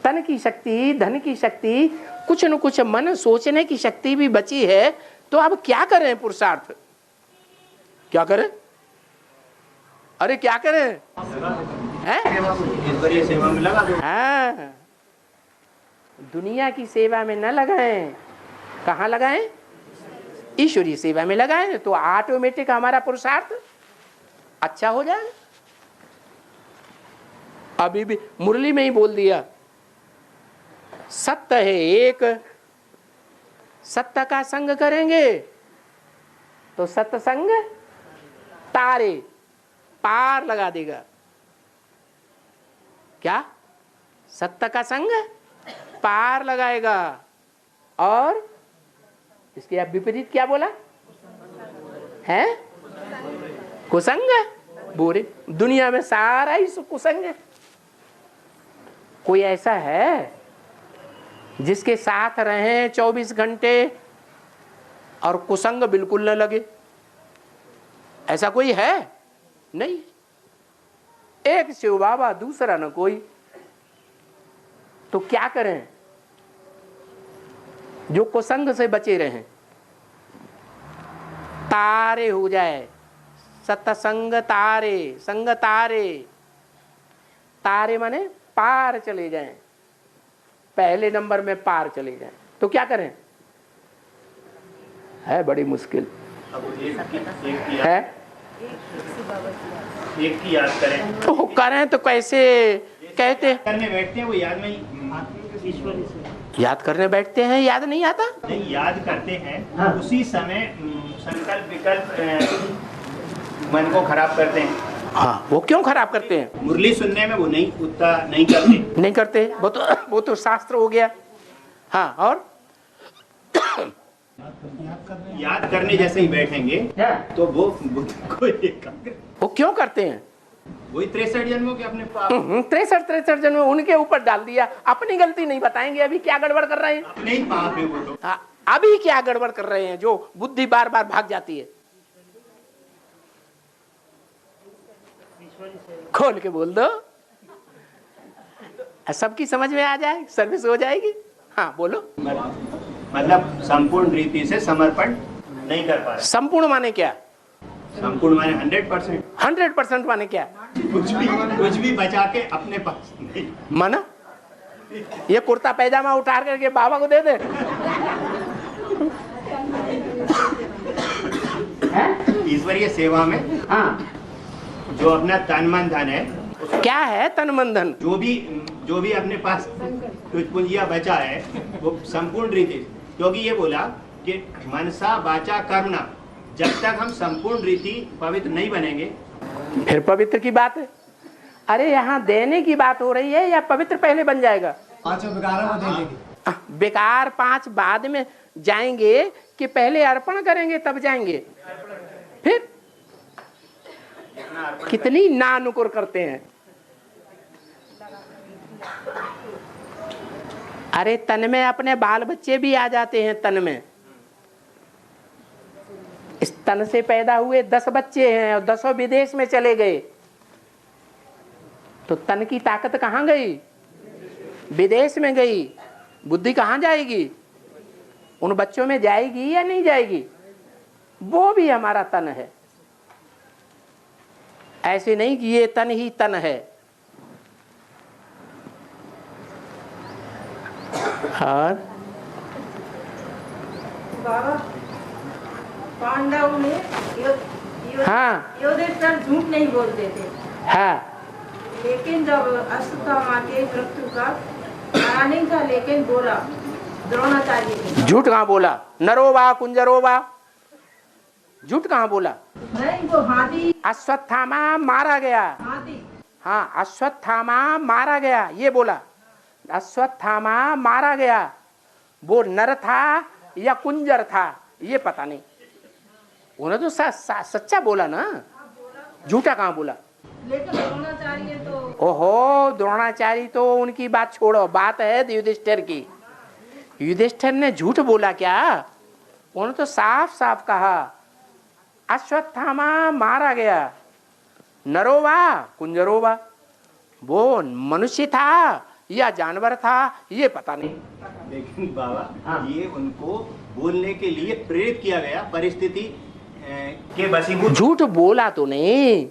तन की शक्ति, धन की शक्ति, कुछ न कुछ मन सोचने की शक्ति भी बची है। तो अब क्या करें पुरुषार्थ? क्या करें? अरे क्या करें? सेवा में लगा दो। हाँ, दुनिया की सेवा में न लगाएं। कहाँ लगाएं? ईश्वरीय सेवा में लगाएं तो ऑटोमेटिक हमारा पुरुषार्थ अच्छा हो जाए। अभी भी मुरली में ही बोल दिया, सत्य है एक, सत्य का संग करेंगे तो सत्संग तारे पार लगा देगा। क्या? सत्य का संग पार लगाएगा। और इसके अब विपरीत क्या बोला है? कुसंग बुरे। दुनिया में सारा ही कुसंग है। कोई ऐसा है जिसके साथ रहें 24 घंटे और कुसंग बिल्कुल न लगे? ऐसा कोई है? नहीं। एक शिव बाबा, दूसरा न कोई। तो क्या करें? जो कुसंग से बचे रहें, तारे हो जाए, सत्संग तारे, संग तारे। तारे माने पार चले जाएं, पहले नंबर में पार चले जाएं। तो क्या करें? है बड़ी मुश्किल है। एक की याद करें तो करें तो कैसे कहते? करने बैठते हैं वो याद नहीं, याद करने बैठते हैं, याद नहीं आता। नहीं याद करते हैं, उसी समय संकल्प विकल्प मन को खराब करते हैं। हाँ, वो क्यों खराब करते हैं? मुरली सुनने में वो नहीं उतना नहीं करते, नहीं करते। वो तो शास्त्र हो गया। हाँ, और याद करने जैसे ही बैठेंगे तो वो बुद्ध को वो क्यों करते हैं? वही 63 जन्मों के अपने पाप, 63 जन्म उनके ऊपर डाल दिया। अपनी गलती नहीं बताएंगे। अभी क्या गड़बड़ कर रहे हैं? अपने ही पाप है वो तो। हाँ, अभी क्या गड़बड़ कर रहे हैं जो बुद्धि बार बार भाग जाती है? खोल के बोल दो, सबकी समझ में आ जाए, सर्विस हो जाएगी। हाँ बोलो। मतलब संपूर्ण रीति से समर्पण नहीं कर पा रहे। संपूर्ण माने क्या? संपूर्ण माने 100%। 100% माने क्या? कुछ भी बचा के अपने पास नहीं। माना ये कुर्ता पैजामा उतार करके बाबा को दे दे। ईश्वरीय सेवा में हाँ, जो अपना तन मन धन है, क्या है तन मन धन? जो भी अपने पास कुछ पूंजिया बचा है वो संपूर्ण रीति, क्योंकि ये बोला कि मनसा वाचा कर्मणा, जब तक हम संपूर्ण रीति पवित्र नहीं बनेंगे। फिर पवित्र की बात है। अरे यहाँ देने की बात हो रही है या पवित्र पहले बन जाएगा? 5 बेकार में दे देंगे। बेकार 5 बाद में जाएंगे कि पहले अर्पण करेंगे तब जाएंगे? फिर कितनी नानुकुर करते हैं। अरे तन में अपने बाल बच्चे भी आ जाते हैं। तन में इस तन से पैदा हुए 10 बच्चे हैं और 10 विदेश में चले गए, तो तन की ताकत कहाँ गई? विदेश में गई। बुद्धि कहाँ जाएगी? उन बच्चों में जाएगी या नहीं जाएगी? वो भी हमारा तन है। ऐसे नहीं कि ये तन ही तन है। और पांडव में हाँ, युधिष्ठिर झूठ नहीं बोलते थे। हाँ, लेकिन जब अश्वत्थामा के मृत्यु का आया नहीं था, लेकिन बोला द्रोणाचार्य ने। झूठ कहाँ बोला? नरोवा कुंजरोवा, झूठ कहाँ बोला? नहीं, वो हाथी अश्वत्थामा मारा गया। हाथी हाँ, अश्वत्थामा मारा गया ये बोला। अश्वत्थामा मारा गया, वो नर था या कुंजर था ये पता नहीं। उन्होंने तो सच्चा बोला ना, झूठा कहाँ बोला? लेकिन द्रोणाचार्य तो ओहो, द्रोणाचार्य तो उनकी बात छोड़ो, बात है युधिष्ठिर की। युधिष्ठिर ने झूठ बोला क्या? उन्होंने तो साफ साफ कहा अश्वत्थामा मारा गया, नरोवा कुंजरोवा। वो मनुष्य था या जानवर था ये पता नहीं। लेकिन बाबा ये उनको बोलने के लिए प्रेरित किया गया, परिस्थिति के वशीभूत। झूठ बोला तो नहीं।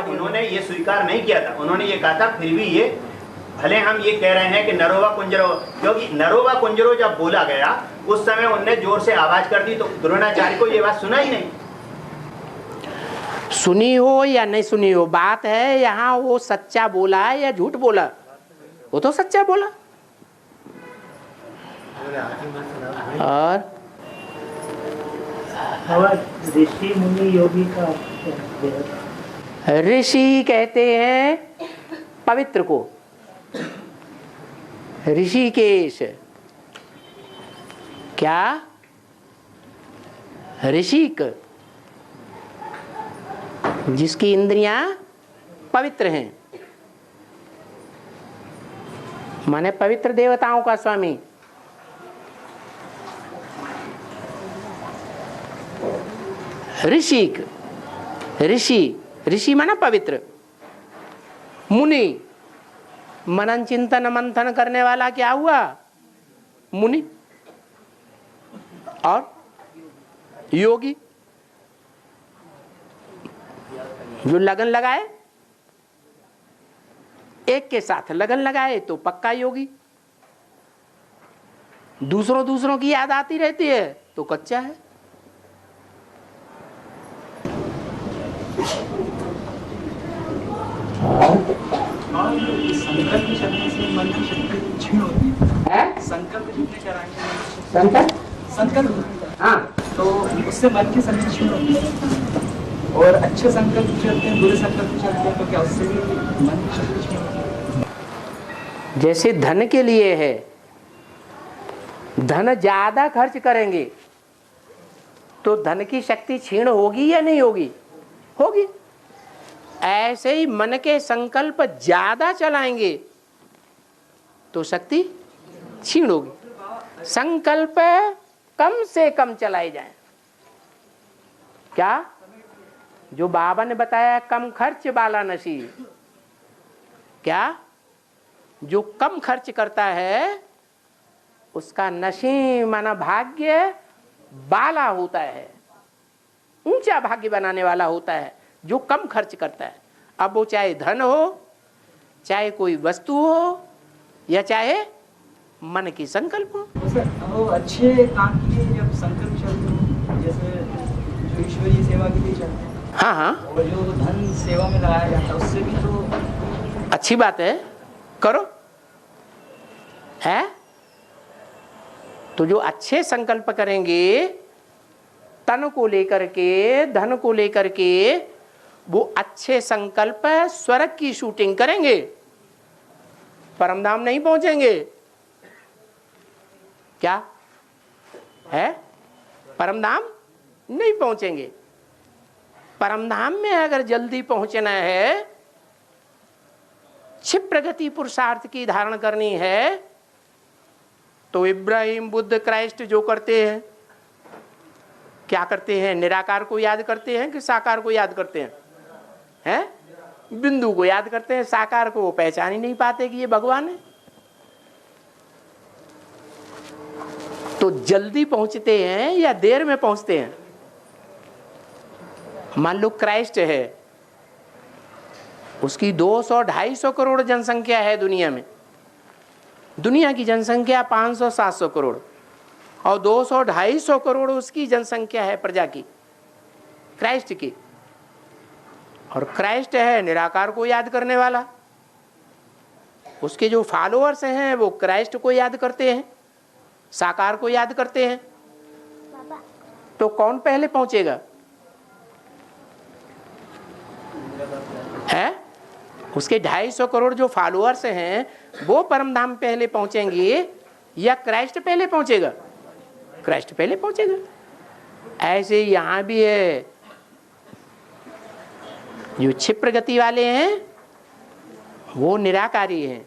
उन्होंने ये स्वीकार नहीं किया था। उन्होंने ये कहा था फिर भी ये भले हम ये कह रहे हैं कि नरोवा कुंजरो, क्योंकि नरोवा कुंजरो जब बोला गया उस समय उनने जोर से आवाज कर दी तो द्रोणाचार्य को ये बात सुना ही नहीं। सुनी हो या नहीं सुनी हो, बात है यहाँ वो सच्चा बोला है या झूठ बोला। वो तो सच्चा बोला। और ऋषि मुनि योगी का ऋषि कहते हैं पवित्र को, ऋषिकेश। क्या? ऋषिक, जिसकी इंद्रियां पवित्र हैं, माने पवित्र देवताओं का स्वामी। ऋषिक, ऋषि, ऋषि माना पवित्र। मुनि, मनन चिंतन मंथन करने वाला क्या हुआ? मुनि। और योगी, जो लगन लगाए, एक के साथ लगन लगाए तो पक्का योगी। दूसरों की याद आती रहती है तो कच्चा है। संकल्प शक्ति से मन की शक्ति क्षीण होती है। संकल्प जितने कराएंगे, संकल्प, हाँ, तो उससे मन की शक्ति क्षीण होती है। और अच्छे संकल्प चलते हैं, बुरे संकल्प चलते हैं, तो क्या उससे भी मन की शक्ति क्षीण होती है? जैसे धन के लिए है, धन ज्यादा खर्च करेंगे तो धन की शक्ति क्षीण होगी या नहीं होगी? होगी। ऐसे ही मन के संकल्प ज्यादा चलाएंगे तो शक्ति क्षीण होगी। संकल्प कम से कम चलाए जाएं। क्या? जो बाबा ने बताया कम खर्च वाला नशी। क्या? जो कम खर्च करता है उसका नशी माना भाग्य बाला होता है, ऊंचा भाग्य बनाने वाला होता है जो कम खर्च करता है। अब वो चाहे धन हो, चाहे कोई वस्तु हो, या चाहे मन की संकल्प हो। वो अच्छे काम के लिए जब संकल्प चलते हो, जैसे जो ईश्वरीय सेवा के लिए चलते हैं, हाँ हाँ, और जो धन सेवा में लगाया जाता है उससे भी तो अच्छी बात है, करो। है तो जो अच्छे संकल्प करेंगे तन को लेकर के, धन को लेकर के, वो अच्छे संकल्प स्वर्ग की शूटिंग करेंगे, परमधाम नहीं पहुंचेंगे। क्या है? परमधाम नहीं पहुंचेंगे। परमधाम में अगर जल्दी पहुंचना है, क्षिप्र गति पुरुषार्थ की धारण करनी है, तो इब्राहिम, बुद्ध, क्राइस्ट जो करते हैं, क्या करते हैं? निराकार को याद करते हैं कि साकार को याद करते हैं? हैं? बिंदु को याद करते हैं, साकार को वो पहचान ही नहीं पाते कि ये भगवान है। तो जल्दी पहुंचते हैं या देर में पहुंचते हैं? मान लो क्राइस्ट है, उसकी 200-250 करोड़ जनसंख्या है दुनिया में। दुनिया की जनसंख्या 500-700 करोड़ और 200-250 करोड़ उसकी जनसंख्या है प्रजा की, क्राइस्ट की। और क्राइस्ट है निराकार को याद करने वाला। उसके जो फॉलोअर्स हैं वो क्राइस्ट को याद करते हैं, साकार को याद करते हैं। तो कौन पहले पहुंचेगा? है? उसके 250 करोड़ जो फॉलोअर्स हैं वो परमधाम पहले पहुंचेंगे या क्राइस्ट पहले पहुंचेगा? क्राइस्ट पहले पहुंचेगा। ऐसे यहां भी है, जो क्षिप्र गति वाले हैं वो निराकारी हैं,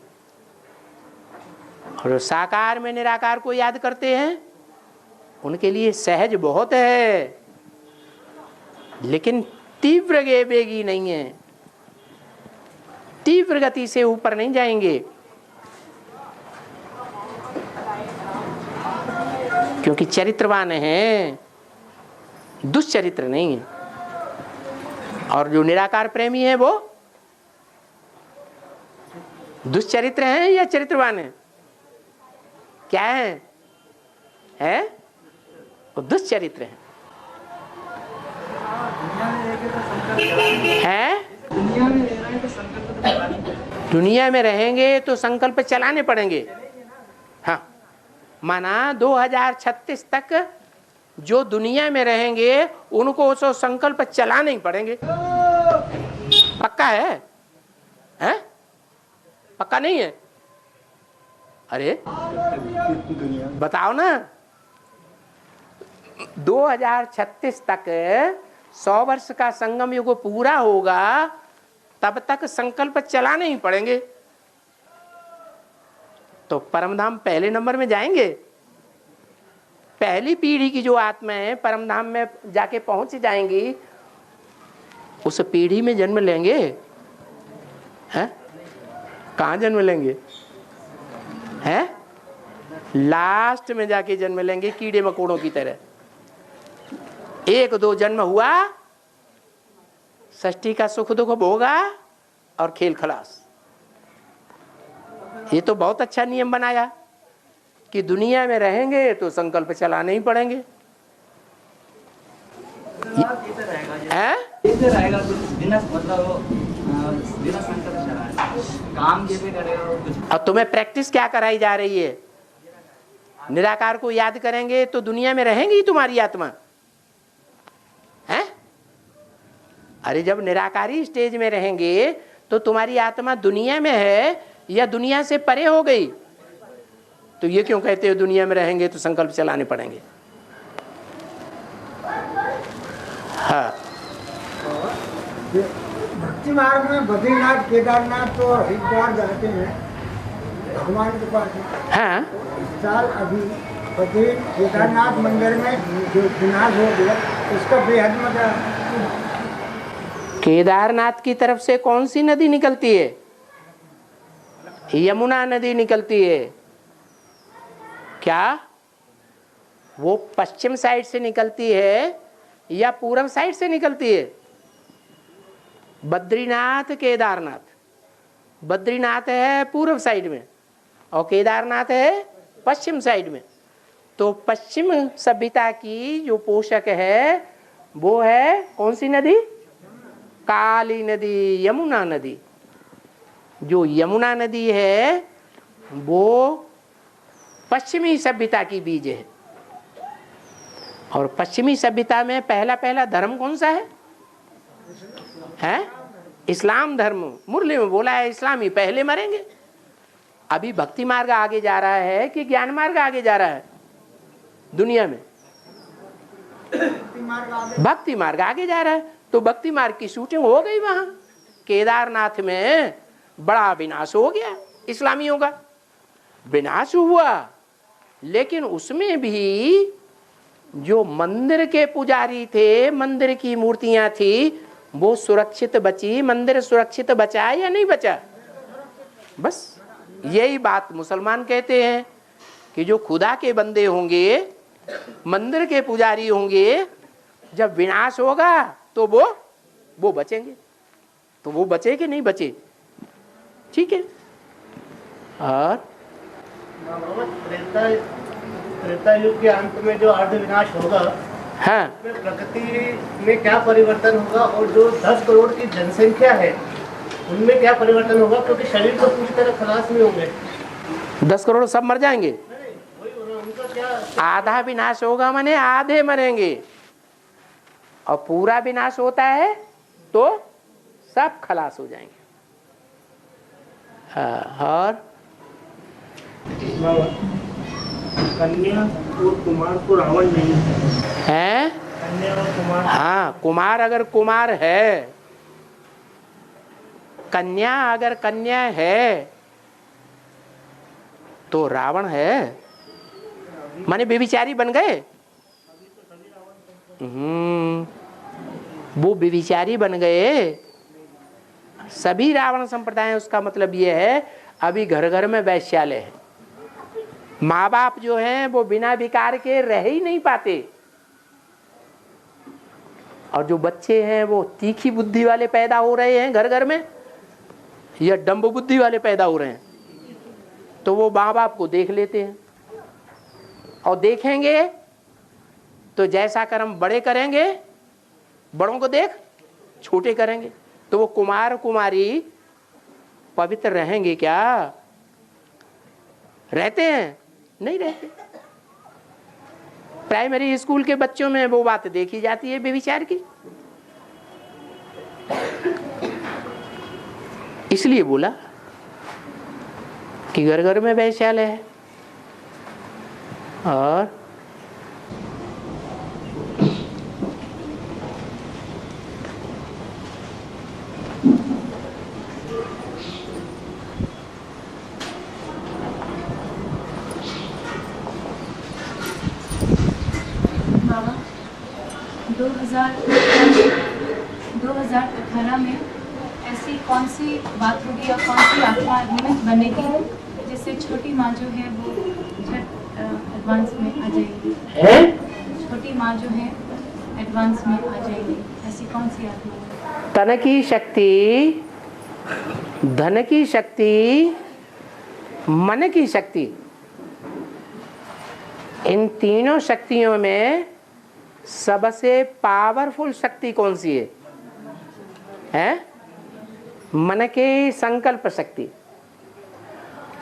और साकार में निराकार को याद करते हैं उनके लिए सहज बहुत है, लेकिन तीव्र वेगी नहीं है, तीव्र गति से ऊपर नहीं जाएंगे, क्योंकि चरित्रवान हैं, दुष्चरित्र नहीं है। और जो निराकार प्रेमी है वो दुष्चरित्र हैं या चरित्रवान है? क्या है? वो दुष्चरित्र है। दुनिया में देखे तो हैं? दुनिया में रह रहे हैं तो संकल्प तो चलाने पड़ेंगे। दुनिया में रहेंगे तो संकल्प चलाने पड़ेंगे। हाँ, माना 2036 तक जो दुनिया में रहेंगे उनको तो संकल्प चलाने ही पड़ेंगे। पक्का है? हैं? पक्का नहीं है? अरे बताओ ना। 2036 तक 100 वर्ष का संगम युग पूरा होगा, तब तक संकल्प चलाने ही पड़ेंगे। तो परमधाम पहले नंबर में जाएंगे। पहली पीढ़ी की जो आत्माएं परमधाम में जाके पहुंच जाएंगी, उस पीढ़ी में जन्म लेंगे। हैं? कहाँ जन्म लेंगे? हैं? लास्ट में जाके जन्म लेंगे, कीड़े मकोड़ों की तरह। 1-2 जन्म हुआ, षष्ठी का सुख दुख भोगा और खेल खलास। ये तो बहुत अच्छा नियम बनाया कि दुनिया में रहेंगे तो संकल्प चलाने ही पड़ेंगे। रहेगा बिना मतलब बिना संकल्प चलाए काम कैसे करेगा? और तुम्हें प्रैक्टिस क्या कराई जा रही है? निराकार को याद करेंगे तो दुनिया में रहेंगी तुम्हारी आत्मा। हैं? अरे जब निराकारी स्टेज में रहेंगे तो तुम्हारी आत्मा दुनिया में है या दुनिया से परे हो गई? तो ये क्यों कहते हो दुनिया में रहेंगे तो संकल्प चलाने पड़ेंगे? हाँ, भक्ति मार्ग में बद्रीनाथ, केदारनाथ तो हरिद्वार जाते हैं भगवान के पास। हाँ, इस साल अभी बद्री केदारनाथ मंदिर में जो विनाश हो गया उसका बेहद मजा। केदारनाथ की तरफ से कौन सी नदी निकलती है? यमुना नदी निकलती है। क्या वो पश्चिम साइड से निकलती है या पूर्व साइड से निकलती है? बद्रीनाथ केदारनाथ, बद्रीनाथ है पूर्व साइड में और केदारनाथ है पश्चिम साइड में। तो पश्चिम सभ्यता की जो पोषक है वो है कौन सी नदी? काली नदी, यमुना नदी। जो यमुना नदी है वो पश्चिमी सभ्यता की बीज है। और पश्चिमी सभ्यता में पहला पहला धर्म कौन सा है? हैं? इस्लाम धर्म। मुरली में बोला है इस्लामी पहले मरेंगे। अभी भक्ति मार्ग आगे जा रहा है कि ज्ञान मार्ग आगे जा रहा है? दुनिया में भक्ति मार्ग आगे जा रहा है। तो भक्ति मार्ग की शूटिंग हो गई वहां केदारनाथ में। बड़ा विनाश हो गया इस्लामियों का, विनाश हुआ। लेकिन उसमें भी जो मंदिर के पुजारी थे, मंदिर की मूर्तियां थी, वो सुरक्षित बची। मंदिर सुरक्षित बचा या नहीं बचा? बस यही बात मुसलमान कहते हैं कि जो खुदा के बंदे होंगे, मंदिर के पुजारी होंगे, जब विनाश होगा तो वो बचेंगे। तो वो बचे कि नहीं बचे? ठीक है। और त्रेता युग के अंत में जो अर्ध विनाश होगा, हाँ, प्रकृति में क्या परिवर्तन होगा और जो 10 करोड़ की जनसंख्या है उनमें क्या परिवर्तन होगा? क्योंकि शरीर तो पूरी तरह खलास में होंगे। 10 करोड़ सब मर जाएंगे? वही उनका क्या? आधा विनाश होगा माने आधे मरेंगे, और पूरा विनाश होता है तो सब खलास हो जाएंगे। हाँ, और कन्या और कुमार को रावण नहीं है? कन्या और कुमार। हाँ, कुमार अगर कुमार है, कन्या अगर कन्या है तो रावण है। माने बेविचारी बन गए। वो बेविचारी बन गए। सभी रावण संप्रदाय। उसका मतलब ये है अभी घर घर में वैश्यालय है। माँ बाप जो हैं वो बिना विकार के रह ही नहीं पाते, और जो बच्चे हैं वो तीखी बुद्धि वाले पैदा हो रहे हैं घर घर में, या डम्ब बुद्धि वाले पैदा हो रहे हैं। तो वो माँ बाप को देख लेते हैं, और देखेंगे तो जैसा कर्म बड़े करेंगे, बड़ों को देख छोटे करेंगे तो वो कुमार कुमारी पवित्र रहेंगे क्या? रहते हैं? नहीं रहते। प्राइमरी स्कूल के बच्चों में वो बात देखी जाती है बेविचार की। इसलिए बोला कि घर घर में वैश्यालय है। और बाबा 2018 में ऐसी कौन सी बात होगी या कौन सी आत्मा निमित्त बनेगी जिससे छोटी माँ जो है वो झट एडवांस में आ जाएगी? छोटी माँ जो है एडवांस में आ जाएगी, ऐसी कौन सी आत्मा? तन की शक्ति, धन की शक्ति, मन की शक्ति, इन तीनों शक्तियों में सबसे पावरफुल शक्ति कौन सी है? मन के संकल्प शक्ति।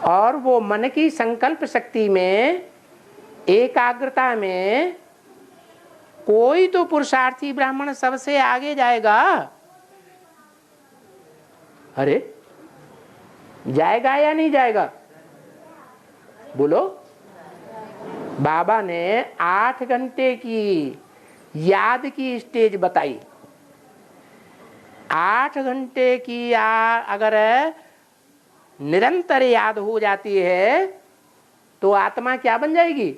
और वो मन की संकल्प शक्ति में, एकाग्रता में कोई तो पुरुषार्थी ब्राह्मण सबसे आगे जाएगा। अरे जाएगा या नहीं जाएगा? बोलो। बाबा ने 8 घंटे की याद की स्टेज बताई। 8 घंटे की अगर निरंतर याद हो जाती है तो आत्मा क्या बन जाएगी?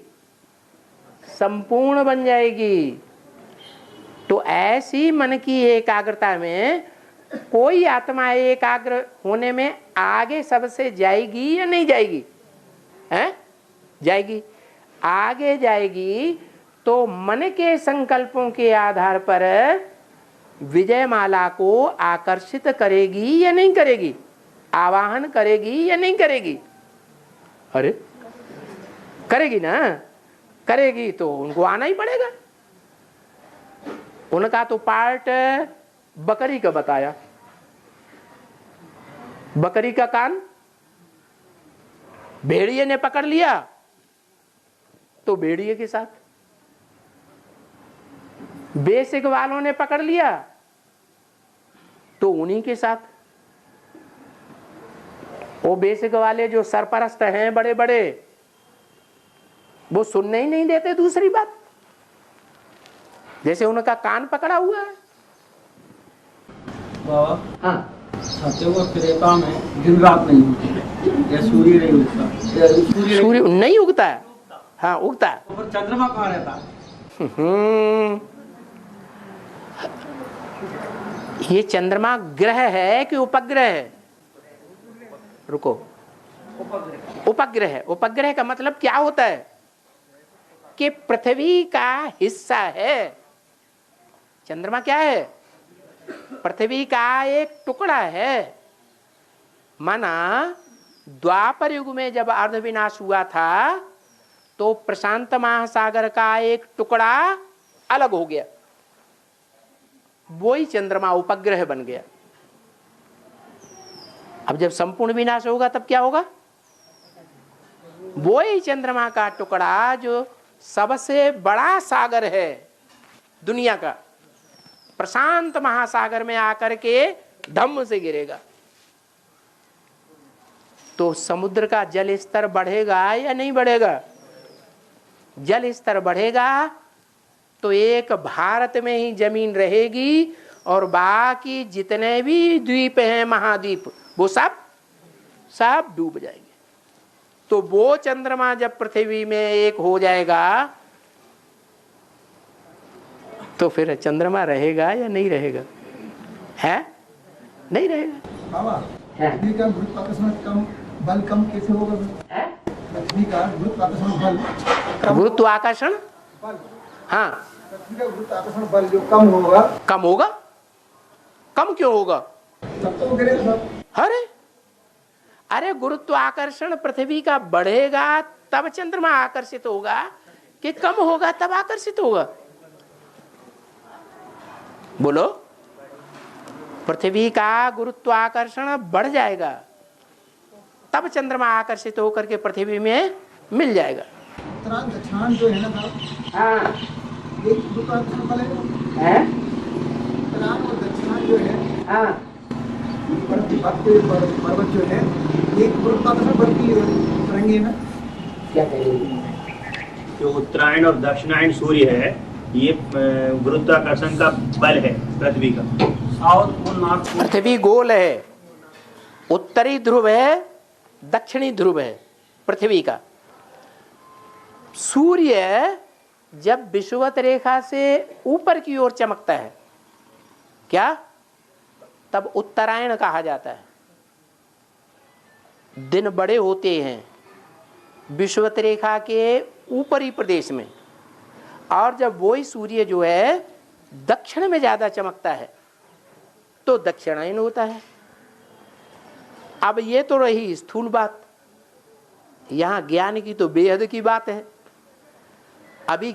संपूर्ण बन जाएगी। तो ऐसी मन की एकाग्रता में कोई आत्मा एकाग्र होने में आगे सबसे जाएगी या नहीं जाएगी? हैं? जाएगी। आगे जाएगी तो मन के संकल्पों के आधार पर विजयमाला को आकर्षित करेगी या नहीं करेगी? आवाहन करेगी या नहीं करेगी? अरे करेगी ना। करेगी तो उनको आना ही पड़ेगा। उनका तो पार्ट बकरी का बताया। बकरी का कान भेड़िए ने पकड़ लिया तो भेड़िए के साथ, बेसिक वालों ने पकड़ लिया तो उन्हीं के साथ। वो बेसिक वाले जो सरपरस्त हैं बड़े बड़े, वो सुनने ही नहीं देते दूसरी बात। जैसे उनका कान पकड़ा हुआ है। बाबा, हाँ, सत्युग और त्रेता में दिन रात नहीं होती, या सूर्य नहीं उगता, सूर्य नहीं उगता है। हाँ उगता है। और चंद्रमा कहाँ रहता है? ये चंद्रमा ग्रह है कि उपग्रह है? रुको, उपग्रह है। उपग्रह का मतलब क्या होता है कि पृथ्वी का हिस्सा है। चंद्रमा क्या है? पृथ्वी का एक टुकड़ा है। माना द्वापर युग में जब अर्ध विनाश हुआ था तो प्रशांत महासागर का एक टुकड़ा अलग हो गया, वही चंद्रमा उपग्रह बन गया। अब जब संपूर्ण विनाश होगा तब क्या होगा? वही चंद्रमा का टुकड़ा जो सबसे बड़ा सागर है दुनिया का, प्रशांत महासागर में आकर के धम्म से गिरेगा। तो समुद्र का जल स्तर बढ़ेगा या नहीं बढ़ेगा? जल स्तर बढ़ेगा तो एक भारत में ही जमीन रहेगी और बाकी जितने भी द्वीप हैं, महाद्वीप, वो सब डूब जाएंगे। तो वो चंद्रमा जब पृथ्वी में एक हो जाएगा तो फिर चंद्रमा रहेगा या नहीं रहेगा? है? नहीं रहेगा। बाबा, पृथ्वी का गुरुत्वाकर्षण कम बल कम कैसे होगा? पृथ्वी का गुरुत्वाकर्षण बल, गुरुत्वाकर्षण, हाँ, पृथ्वी का गुरुत्वाकर्षण बल जो कम होगा। कम होगा? कम क्यों होगा? तब तो वो गिरेगा सब। अरे गुरुत्वाकर्षण पृथ्वी का बढ़ेगा तब चंद्रमा आकर्षित होगा कि कम होगा तब आकर्षित होगा? बोलो। पृथ्वी का गुरुत्वाकर्षण बढ़ जाएगा, तब चंद्रमा आकर्षित होकर के पृथ्वी में मिल जाएगा। उत्तरायण दक्षिणायन जो है ना साहब, हाँ एक गुरुत्वाकर्षण बल है। उत्तरायण और दक्षिणायन जो है, हाँ पर्वत जो है, एक गुरुत्वाकर्षण बल की तरंगे में क्या कहेंगे? जो उत्तरायण और दक्षिणायन सूर्य है, ये गुरुत्वाकर्षण का बल है पृथ्वी का। South pole, north pole. पृथ्वी गोल है, उत्तरी ध्रुव है, दक्षिणी ध्रुव है पृथ्वी का। सूर्य जब विषुवत रेखा से ऊपर की ओर चमकता है, क्या तब उत्तरायण कहा जाता है। दिन बड़े होते हैं विषुवत रेखा के ऊपरी प्रदेश में, और जब वही सूर्य जो है दक्षिण में ज्यादा चमकता है तो दक्षिणायन होता है। अब ये तो रही स्थूल बात, यहां ज्ञान की तो बेहद की बात है। अभी